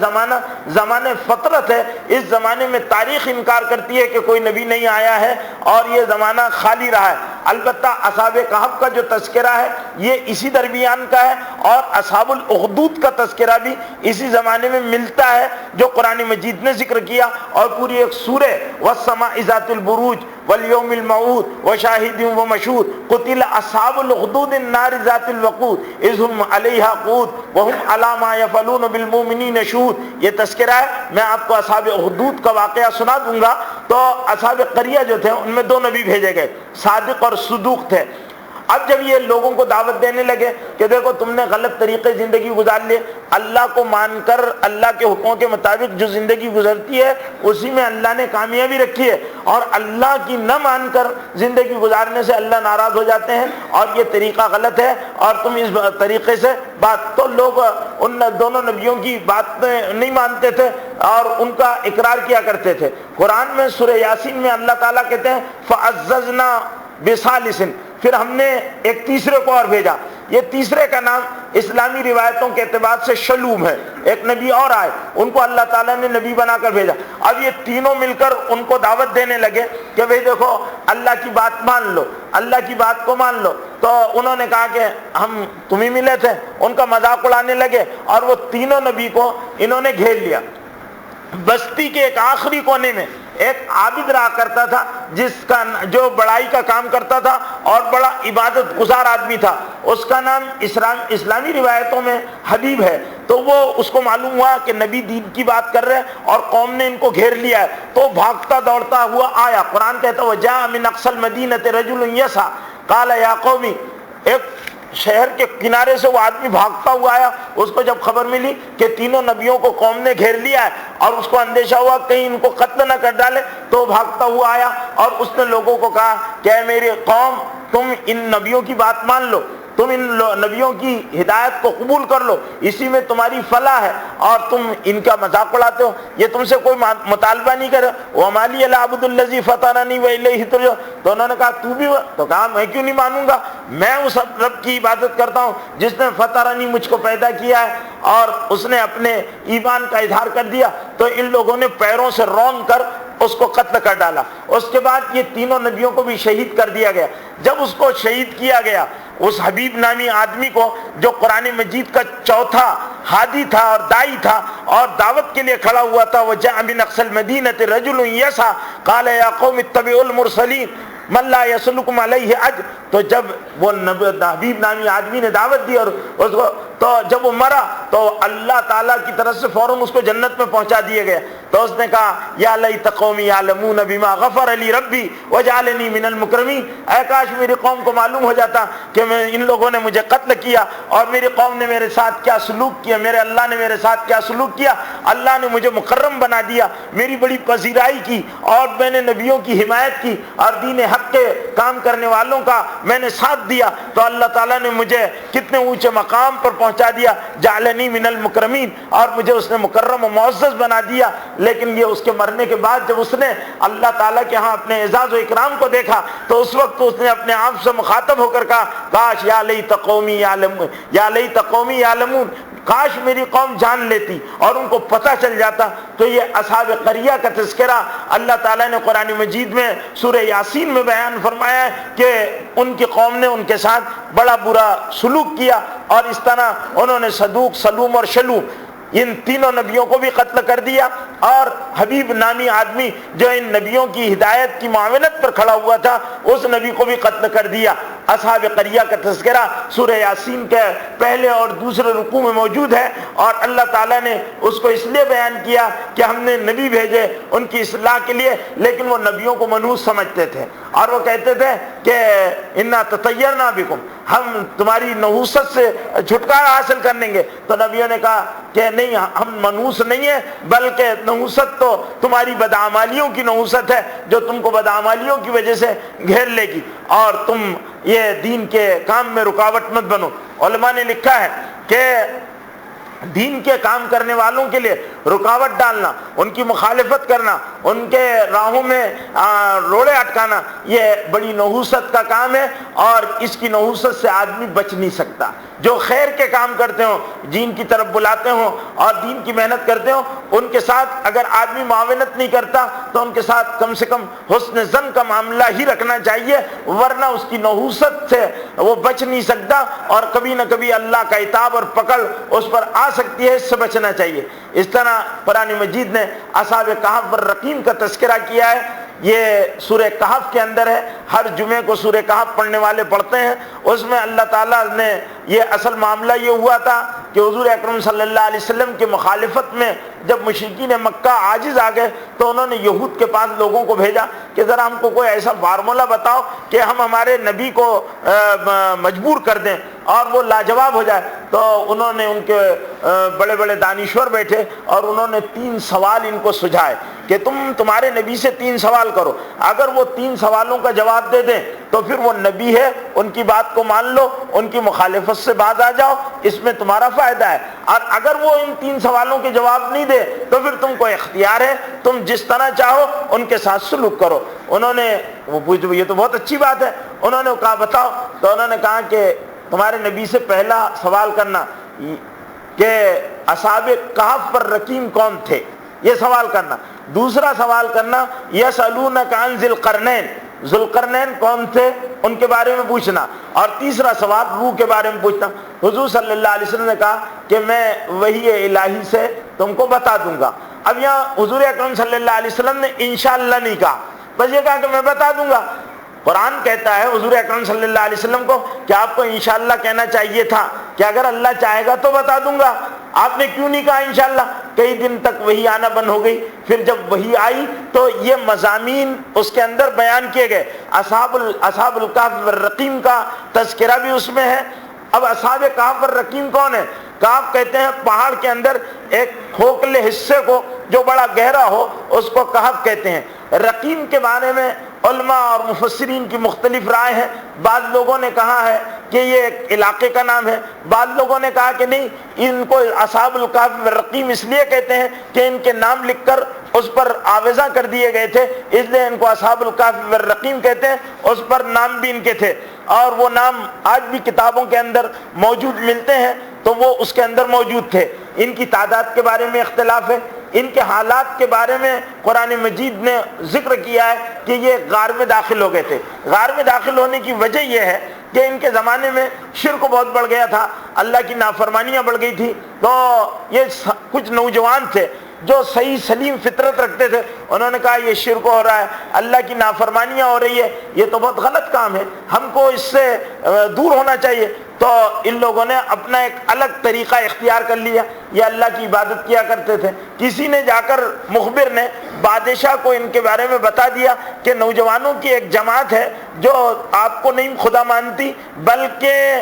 زمانہ فطرت ہے۔ اس زمانے میں تاریخ انکار کرتی ہے کہ کوئی نبی نہیں آیا ہے اور یہ زمانہ خالی رہا ہے۔ البتہ اصحاب کہف کا جو تذکرہ ہے یہ اسی درمیان کا ہے، اور اصحاب الاخدود کا تذکرہ بھی اسی زمانے میں ملتا ہے جو قرآن مجید نے ذکر کیا، اور پوری ایک سورہ والسماء ذات البروج والیوم الموعود وشاہد ومشہود قتل اصحاب الاخدود النار ذات الوقود اذ هم علیہا قعود وهم علی ما یفعلون بالمؤمنین شہود۔ یہ تذکرہ ہے۔ میں آپ کو اصحاب اخدود کا واقعہ سنا دوں گا۔ تو اصحاب قریہ جو تھے ان میں 2 نبی بھیجے گئے، صادق اور صدوق تھے۔ اب جب یہ لوگوں کو دعوت دینے لگے کہ دیکھو تم نے غلط طریقے زندگی گزار لی، اللہ کو مان کر اللہ کے حکموں کے مطابق جو زندگی گزرتی ہے اسی میں اللہ نے کامیابی رکھی ہے، اور اللہ کی نہ مان کر زندگی گزارنے سے اللہ ناراض ہو جاتے ہیں، اور یہ طریقہ غلط ہے اور تم اس طریقے سے تو لوگ ان دونوں نبیوں کی بات نہیں مانتے تھے اور ان کا اقرار کیا کرتے تھے۔ قرآن میں سورہ یاسین میں اللہ تعالیٰ کہتے ہیں فَعَزَّزْنَا بِثَالِثٍ، پھر ہم نے ایک تیسرے کو اور بھیجا. یہ تیسرے کا نام اسلامی روایتوں کے اعتبار سے شلوم ہے. ایک نبی اور آئے, ان کو اللہ تعالیٰ نے نبی بنا کر بھیجا. اب یہ تینوں مل کر ان کو دعوت دینے لگے کہ بھئی دیکھو اللہ کی بات مان لو, اللہ کی بات کو مان لو. تو انہوں نے کہا کہ ہم تمہیں ملے تھے, ان کا مذاق اڑانے لگے اور وہ تینوں نبی کو انہوں نے گھیر لیا. بستی کے ایک آخری کونے میں ایک عابد رہا کرتا تھا, جو بڑائی کا کام کرتا تھا اور بڑا عبادت گزار آدمی تھا. اس کا نام اسلامی روایتوں میں حبیب ہے. تو وہ اس کو معلوم ہوا کہ نبی دین کی بات کر رہے ہیں اور قوم نے ان کو گھیر لیا ہے, تو بھاگتا دوڑتا ہوا آیا. قرآن کہتا ہے وَجَاءَ مِنْ أَقْصَى الْمَدِينَةِ رَجُلٌ يَسْعَىٰ قَالَ يَا قَوْمِ. ایک شہر کے کنارے سے وہ آدمی بھاگتا ہوا آیا. اس کو جب خبر ملی کہ تینوں نبیوں کو قوم نے گھیر لیا ہے اور اس کو اندیشہ ہوا کہیں ان کو قتل نہ کر ڈالے, تو بھاگتا ہوا آیا اور اس نے لوگوں کو کہا کہ اے میری قوم, تم ان نبیوں کی بات مان لو, تم ان نبیوں کی ہدایت کو قبول کر لو, اسی میں تمہاری فلاح ہے, اور تم ان کا مذاق اڑاتے ہو. یہ تم سے کوئی مطالبہ نہیں کرے. وَمَا لِيَ لَا أَعْبُدُ الَّذِي فَطَرَنِي وَإِلَيْهِ تُرْجَعُونَ. تو انہوں نے کہا تو بھی, تو کہا میں کیوں نہیں مانوں گا, میں اس رب کی عبادت کرتا ہوں جس نے فطرنی مجھ کو پیدا کیا ہے, اور اس نے اپنے ایمان کا اظہار کر دیا. تو ان لوگوں نے پیروں سے رون کر اس کو قتل کر ڈالا. اس کے بعد یہ تینوں نبیوں کو بھی شہید کر دیا گیا. جب اس کو شہید کیا گیا, اس حبیب نامی آدمی کو جو قرآن مجید کا چوتھا ہادی تھا اور دائی تھا اور دعوت کے لیے کھڑا ہوا تھا, وَجَاءَ مِنْ أَقْصَى الْمَدِينَةِ رَجُلٌ يَسْعَىٰ قَالَ يَا قَوْمِ اتَّبِعُوا الْمُرْسَلِينَ مَن لَا يَسْأَلُكُمْ عَلَيْهِ أَجْرًا. تو جب وہ حبیب نامی آدمی نے دعوت دی اور اس کو, تو جب وہ مرا تو اللہ تعالیٰ کی طرف سے فوراً اس کو جنت میں پہنچا دیا گیا. تو اس نے کہا یا لیت قومی یعلمون بما غفر لی ربی وجعلنی من المکرمین. اے کاش میری قوم کو معلوم ہو جاتا کہ ان لوگوں نے مجھے قتل کیا اور میری قوم نے میرے ساتھ کیا سلوک کیا, میرے اللہ نے میرے ساتھ کیا سلوک کیا. اللہ نے مجھے مکرم بنا دیا, میری بڑی پذیرائی کی, اور میں نے نبیوں کی حمایت کی اور دین حق کے کام کرنے والوں کا میں نے ساتھ دیا. تو اللہ تعالیٰ نے مجھے کتنے اونچے مقام پر پہنچا دیا, جعلنی من المکرمین, اور مجھے اس نے مکرم و معزز بنا دیا. لیکن یہ اس کے مرنے کے بعد جب اس نے اللہ تعالیٰ کے ہاں اپنے اعزاز و اکرام کو دیکھا تو اس وقت اس نے اپنے آپ سے مخاطب ہو کر کہا کاش یا لیت قومی یعلمون, یا لیت قومی یعلمون, کاش میری قوم جان لیتی اور ان کو پتہ چل جاتا. تو یہ اصحاب قریہ کا تذکرہ اللہ تعالیٰ نے قرآن مجید میں سورہ یاسین میں بیان فرمایا ہے کہ ان کی قوم نے ان کے ساتھ بڑا برا سلوک کیا, اور اس طرح انہوں نے صدوق, سلوم اور شلوم ان تینوں نبیوں کو بھی قتل کر دیا, اور حبیب نامی آدمی جو ان نبیوں کی ہدایت کی معاونت پر کھڑا ہوا تھا اس نبی کو بھی قتل کر دیا. اصحاب قریہ کا تذکرہ سورہ یاسین کے پہلے اور دوسرے رکوع میں موجود ہے, اور اللہ تعالیٰ نے اس کو اس لیے بیان کیا کہ ہم نے نبی بھیجے ان کی اصلاح کے لیے, لیکن وہ نبیوں کو منحوس سمجھتے تھے اور وہ کہتے تھے کہ انا تطیرنا بکم, ہم تمہاری نحوست سے چھٹکارا حاصل کر لیں گے. تو نبیوں نے کہا کہ نہیں, ہم منحوس نہیں ہیں, بلکہ نحوست تو تمہاری بدعمالیوں کی نحوست ہے جو تم کو بدعمالیوں کی وجہ سے گھیر لے گی, اور تم یہ دین کے کام میں رکاوٹ مت بنو. علماء نے لکھا ہے کہ دین کے کام کرنے والوں کے لیے رکاوٹ ڈالنا, ان کی مخالفت کرنا, ان کے راہوں میں روڑے اٹکانا, یہ بڑی نحوست کا کام ہے, اور اس کی نحوست سے آدمی بچ نہیں سکتا. جو خیر کے کام کرتے ہوں, دین کی طرف بلاتے ہوں اور دین کی محنت کرتے ہوں, ان کے ساتھ اگر آدمی معاونت نہیں کرتا تو ان کے ساتھ کم سے کم حسن ظن کا معاملہ ہی رکھنا چاہیے, ورنہ اس کی نحوست سے وہ بچ نہیں سکتا, اور کبھی نہ کبھی اللہ کا عتاب اور پکڑ اس پر آ سکتی ہے, اس سے بچنا چاہیے. اس طرح قرآن مجید نے اصحاب کہف والرقیم کا تذکرہ کیا ہے. یہ سورہ کہف کے اندر ہے, ہر جمعے کو سورہ کہف پڑھنے والے پڑھتے ہیں. اس میں اللہ تعالیٰ نے یہ اصل معاملہ یہ ہوا تھا کہ حضور اکرم صلی اللہ علیہ وسلم کی مخالفت میں جب مشرکین مکہ عاجز آ گئے تو انہوں نے یہود کے پاس لوگوں کو بھیجا کہ ذرا ہم کو کوئی ایسا فارمولہ بتاؤ کہ ہم ہمارے نبی کو مجبور کر دیں اور وہ لاجواب ہو جائے. تو انہوں نے ان کے بڑے بڑے دانشور بیٹھے اور انہوں نے 3 سوال ان کو سجھائے کہ تمہارے نبی سے 3 سوال کرو, اگر وہ 3 سوالوں کا جواب دے دیں تو پھر وہ نبی ہے, ان کی بات کو مان لو, ان کی مخالفت سے باز آ جاؤ, اس میں تمہارا فائدہ ہے. اور اگر وہ ان 3 سوالوں کے جواب نہیں دے تو پھر تم کو اختیار ہے, تم جس طرح چاہو ان کے ساتھ سلوک کرو. انہوں نے وہ پوچھا یہ تو بہت اچھی بات ہے, انہوں نے کہا بتاؤ، تو انہوں نے کہا کہ تمہارے نبی سے پہلا سوال کرنا کہ اصحاب کہف پر رقیم کون تھے، یہ سوال کرنا. دوسرا سوال کرنا یسألونک عن ذی القرنین، ذوالقرنین کون تھے ان کے بارے میں پوچھنا. اور تیسرا سوال روح کے بارے میں پوچھنا. حضور صلی اللہ علیہ وسلم نے کہا کہ میں وحی الہی سے تم کو بتا دوں گا. اب یہاں حضور اکرم صلی اللہ علیہ وسلم نے انشاءاللہ نہیں کہا، بس یہ کہا کہ میں بتا دوں گا. قرآن کہتا ہے حضور اکرم صلی اللہ علیہ وسلم کو کہ آپ کو انشاءاللہ کہنا چاہیے تھا کہ اگر اللہ چاہے گا تو بتا دوں گا. آپ نے کیوں نہیں کہا انشاءاللہ؟ کئی دن تک وحی آنا بند ہو گئی. پھر جب وحی آئی تو یہ مضامین اس کے اندر بیان کیے گئے. اصحاب الکہف والرقیم کا تذکرہ بھی اس میں ہے. اب اصحاب کہف والرقیم کون ہے؟ کہف کہتے ہیں پہاڑ کے اندر ایک کھوکھلے حصے کو جو بڑا گہرا ہو اس کو کہف کہتے ہیں. رقیم کے بارے میں علماء اور مفسرین کی مختلف رائے ہیں. بعض لوگوں نے کہا ہے کہ یہ ایک علاقے کا نام ہے، بعض لوگوں نے کہا کہ نہیں، ان کو اصحاب الکہف والرقیم اس لیے کہتے ہیں کہ ان کے نام لکھ کر اس پر آویزاں کر دیے گئے تھے، اس لیے ان کو اصحاب الکہف والرقیم کہتے ہیں. اس پر نام بھی ان کے تھے اور وہ نام آج بھی کتابوں کے اندر موجود ملتے ہیں، تو وہ اس کے اندر موجود تھے. ان کی تعداد کے بارے میں اختلاف ہے. ان کے حالات کے بارے میں قرآن مجید نے ذکر کیا ہے کہ یہ غار میں داخل ہو گئے تھے. غار میں داخل ہونے کی وجہ یہ ہے کہ ان کے زمانے میں شرک بہت بڑھ گیا تھا، اللہ کی نافرمانیاں بڑھ گئی تھی. تو یہ کچھ نوجوان تھے جو صحیح سلیم فطرت رکھتے تھے، انہوں نے کہا یہ شرک ہو رہا ہے، اللہ کی نافرمانیاں ہو رہی ہے، یہ تو بہت غلط کام ہے، ہم کو اس سے دور ہونا چاہیے. تو ان لوگوں نے اپنا ایک الگ طریقہ اختیار کر لیا. یہ اللہ کی عبادت کیا کرتے تھے. کسی نے جا کر مخبر نے بادشاہ کو ان کے بارے میں بتا دیا کہ نوجوانوں کی ایک جماعت ہے جو آپ کو نہیں خدا مانتی بلکہ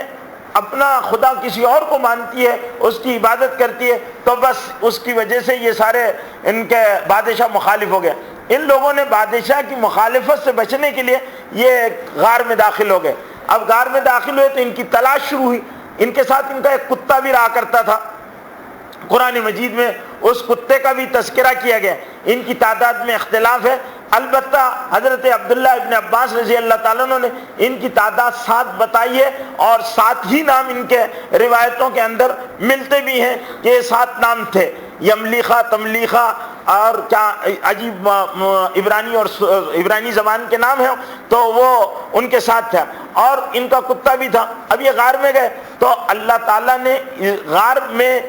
اپنا خدا کسی اور کو مانتی ہے، اس کی عبادت کرتی ہے. تو بس اس کی وجہ سے یہ سارے ان کے بادشاہ مخالف ہو گئے. ان لوگوں نے بادشاہ کی مخالفت سے بچنے کے لیے یہ غار میں داخل ہو گئے. اب غار میں داخل ہوئے تو ان کی تلاش شروع ہوئی. ان کے ساتھ ان کا ایک کتا بھی رہا کرتا تھا. قرآن مجید میں اس کتے کا بھی تذکرہ کیا گیا. ان کی تعداد میں اختلاف ہے. البتہ حضرت عبداللہ ابن عباس رضی اللہ تعالیٰ عنہ نے ان کی تعداد 7 بتائی ہے اور 7 ہی نام ان کے روایتوں کے اندر ملتے بھی ہیں کہ یہ 7 نام تھے. یملیخہ، تملیخہ اور کیا عجیب عبرانی زبان کے نام ہیں، تو وہ ان کے ساتھ تھا اور ان کا کتا بھی تھا. اب یہ غار میں گئے تو اللہ تعالیٰ نے غار میں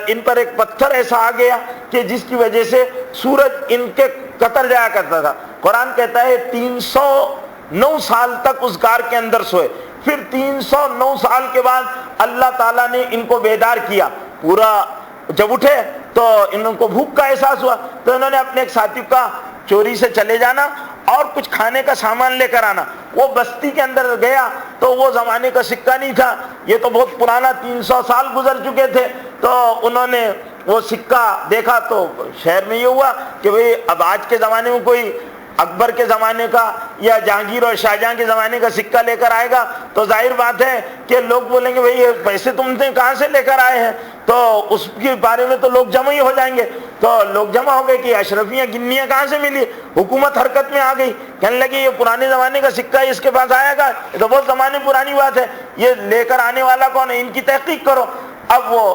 ان پر ایک پتھر ایسا آ گیا کہ جس کی وجہ سے سورج ان کے قطر جایا کرتا تھا. قرآن کہتا ہے 309 سال تک اس غار کے اندر سوئے. پھر 309 سال کے بعد اللہ تعالیٰ نے ان کو بیدار کیا. پورا جب اٹھے تو ان کو بھوک کا احساس ہوا تو انہوں نے اپنے ایک ساتھی کا چوری سے چلے جانا اور کچھ کھانے کا سامان لے کر آنا. وہ بستی کے اندر گیا تو وہ زمانے کا سکہ نہیں تھا، یہ تو بہت پرانا 300 سال گزر چکے تھے. تو انہوں نے وہ سکہ دیکھا تو شہر میں یہ ہوا کہ بھئی اب آج کے زمانے میں کوئی اکبر کے زمانے کا یا جہانگیر اور شاہجہاں کے زمانے کا سکہ لے کر آئے گا تو ظاہر بات ہے کہ لوگ بولیں گے بھئی یہ پیسے تم نے کہاں سے لے کر آئے ہیں، تو اس کے بارے میں تو لوگ جمع ہی ہو جائیں گے. تو لوگ جمع ہو گئے کہ اشرفیاں گنیاں کہاں سے ملی. حکومت حرکت میں آ گئی، کہنے لگی یہ پرانے زمانے کا سکہ اس کے پاس آئے گا، یہ تو بہت زمانے پرانی بات ہے، یہ لے کر آنے والا کون ہے، ان کی تحقیق کرو. اب وہ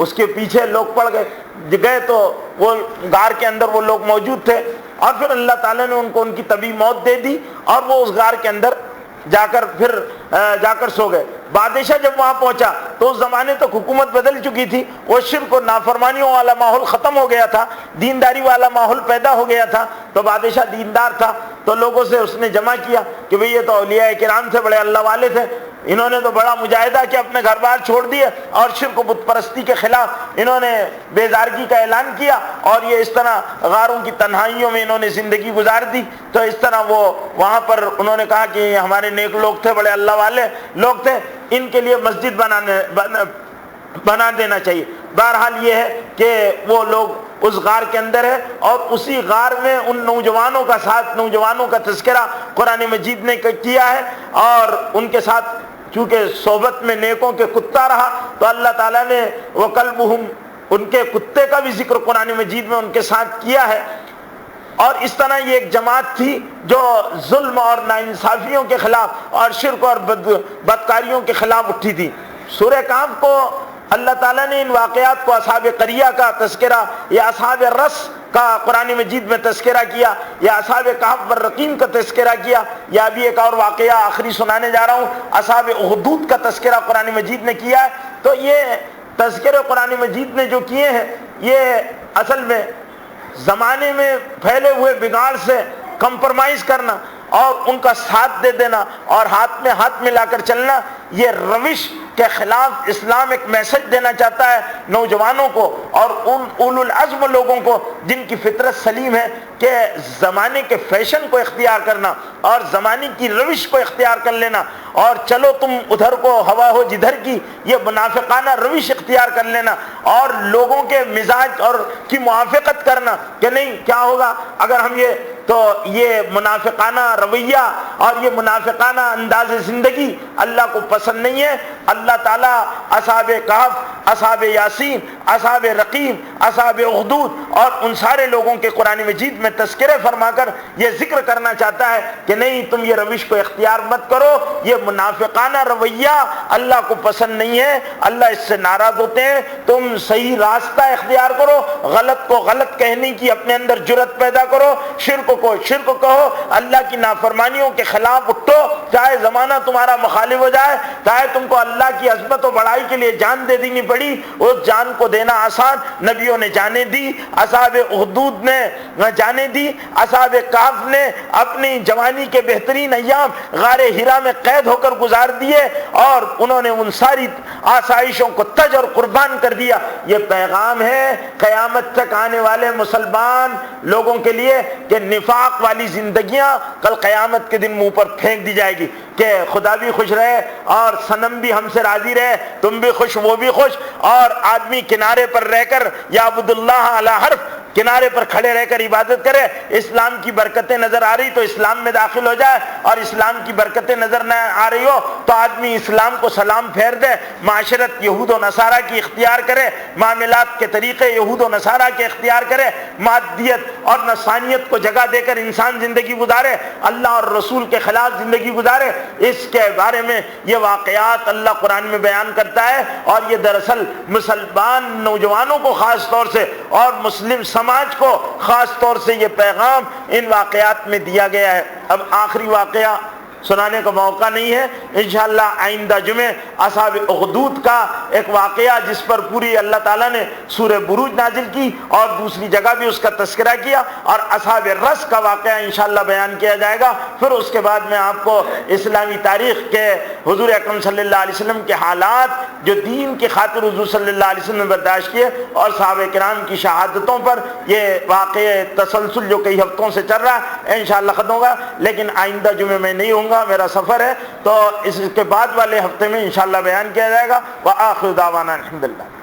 اس کے پیچھے لوگ پڑ گئے تو وہ غار کے اندر وہ لوگ موجود تھے اور پھر اللہ تعالیٰ نے ان کو ان کی طبی موت دے دی اور وہ اس غار کے اندر جا کر سو گئے. بادشاہ جب وہاں پہنچا تو اس زمانے تک حکومت بدل چکی تھی، وہ شرک و نافرمانیوں والا ماحول ختم ہو گیا تھا، دینداری والا ماحول پیدا ہو گیا تھا. تو بادشاہ دیندار تھا تو لوگوں سے اس نے جمع کیا کہ بھئی یہ تو اولیاء کرام تھے، بڑے اللہ والے تھے، انہوں نے تو بڑا مجاہدہ کیا، اپنے گھر بار چھوڑ دیے اور شرک و بت پرستی کے خلاف انہوں نے بیزارگی کا اعلان کیا اور یہ اس طرح غاروں کی تنہائیوں میں انہوں نے زندگی گزار دی. تو اس طرح وہ وہاں پر انہوں نے کہا کہ یہ ہمارے نیک لوگ تھے، بڑے اللہ والے لوگ تھے، ان کے لیے مسجد بنا دینا چاہیے. بہرحال یہ ہے کہ وہ لوگ اس غار کے اندر ہے اور اسی غار میں ان نوجوانوں کا ساتھ، نوجوانوں کا تذکرہ قرآن مجید نے کیا ہے اور ان کے ساتھ چونکہ صحبت میں نیکوں کے کتا رہا تو اللہ تعالیٰ نے وَقَلْبُهُمْ ان کے کتے کا بھی ذکر قرآن مجید میں ان کے ساتھ کیا ہے. اور اس طرح یہ ایک جماعت تھی جو ظلم اور ناانصافیوں کے خلاف اور شرک اور بدکاریوں کے خلاف اٹھی تھی۔ سورہ کہف کو اللہ تعالیٰ نے ان واقعات کو اصحاب قریہ کا تذکرہ یا اصحاب رس کا قرآن مجید میں تذکرہ کیا، یا اصحاب کہف والرقیم کا تذکرہ کیا، یا ابھی ایک اور واقعہ آخری سنانے جا رہا ہوں، اصحاب اخدود کا تذکرہ قرآن مجید نے کیا ہے۔ تو یہ تذکرے قرآن مجید نے جو کیے ہیں یہ اصل میں زمانے میں پھیلے ہوئے بگاڑ سے کمپرمائز کرنا اور ان کا ساتھ دے دینا اور ہاتھ میں ہاتھ ملا کر چلنا، یہ روش کے خلاف اسلام ایک میسج دینا چاہتا ہے نوجوانوں کو اور ان اولو العزم لوگوں کو جن کی فطرت سلیم ہے، کہ زمانے کے فیشن کو اختیار کرنا اور زمانے کی روش کو اختیار کر لینا اور چلو تم ادھر کو ہوا ہو جدھر کی، یہ منافقانہ روش اختیار کر لینا اور لوگوں کے مزاج اور کی موافقت کرنا کہ نہیں کیا ہوگا اگر ہم یہ منافقانہ رویہ اور یہ منافقانہ انداز زندگی اللہ کو پسند نہیں ہے۔ اللہ تعالیٰ اصحاب کہف، اصحاب یاسین، اصحاب رقیم، اصحاب اخدود اور ان سارے لوگوں کے قرآن مجید میں تذکرے فرما کر یہ ذکر کرنا چاہتا ہے کہ نہیں تم یہ روش کو اختیار مت کرو، یہ منافقانہ رویہ اللہ کو پسند نہیں ہے، اللہ اس سے ناراض ہوتے ہیں، تم صحیح راستہ اختیار کرو، غلط کو غلط کہنے کی اپنے اندر جرأت پیدا کرو، شرک کو شرک کہو، اللہ کی نافرمانیوں کے خلاف اٹھو، چاہے زمانہ تمہارا مخالف ہو جائے، چاہے تم کو اللہ کی عظمت و بڑائی کے لیے جان دے دینی پڑی، اس جان کو دینا آسان، نبیوں نے جانیں دی، اصحاب اخدود نے جانیں دی، اصحاب کہف نے اپنی جوانی کے بہترین ایام غار ہرا میں قید ہو کر گزار دیے اور انہوں نے ان ساری آسائشوں کو تج اور قربان کر دیا۔ یہ پیغام ہے قیامت تک آنے والے مسلمان لوگوں کے لیے کہ نفاق والی زندگیاں کل قیامت کے دن منہ پر پھینک دی جائے گی کہ خدا بھی خوش رہے اور صنم بھی ہم سے راضی رہے، تم بھی خوش وہ بھی خوش، اور آدمی کنارے پر رہ کر یا عبد اللہ علی حرف کنارے پر کھڑے رہ کر عبادت کرے، اسلام کی برکتیں نظر آ رہی تو اسلام میں داخل ہو جائے، اور اسلام کی برکتیں نظر نہ آ رہی ہو تو آدمی اسلام کو سلام پھیر دے، معاشرت یہود و نصارہ کی اختیار کرے، معاملات کے طریقے یہود و نصارہ کے اختیار کرے، مادیت اور نفسانیت کو جگہ دے کر انسان زندگی گزارے، اللہ اور رسول کے خلاف زندگی گزارے۔ اس کے بارے میں یہ واقعات اللہ قرآن میں بیان کرتا ہے، اور یہ دراصل مسلمان نوجوانوں کو خاص طور سے اور مسلم سماج کو خاص طور سے یہ پیغام ان واقعات میں دیا گیا ہے۔ اب آخری واقعہ سنانے کا موقع نہیں ہے، انشاءاللہ آئندہ جمعے اصحاب اخدود کا ایک واقعہ جس پر پوری اللہ تعالیٰ نے سورہ بروج نازل کی اور دوسری جگہ بھی اس کا تذکرہ کیا، اور اصحاب رس کا واقعہ انشاءاللہ بیان کیا جائے گا۔ پھر اس کے بعد میں آپ کو اسلامی تاریخ کے حضور اکرم صلی اللہ علیہ وسلم کے حالات جو دین کی خاطر حضور صلی اللہ علیہ وسلم نے برداشت کیے اور صحابہ کرام کی شہادتوں پر یہ واقعہ تسلسل جو کئی ہفتوں سے چل رہا ہے انشاءاللہ ختم ہوگا، لیکن آئندہ جمعے میں نہیں ہوں گا، میرا سفر ہے، تو اس کے بعد والے ہفتے میں انشاءاللہ بیان کیا جائے گا۔ وآخر دعوانا الحمدللہ۔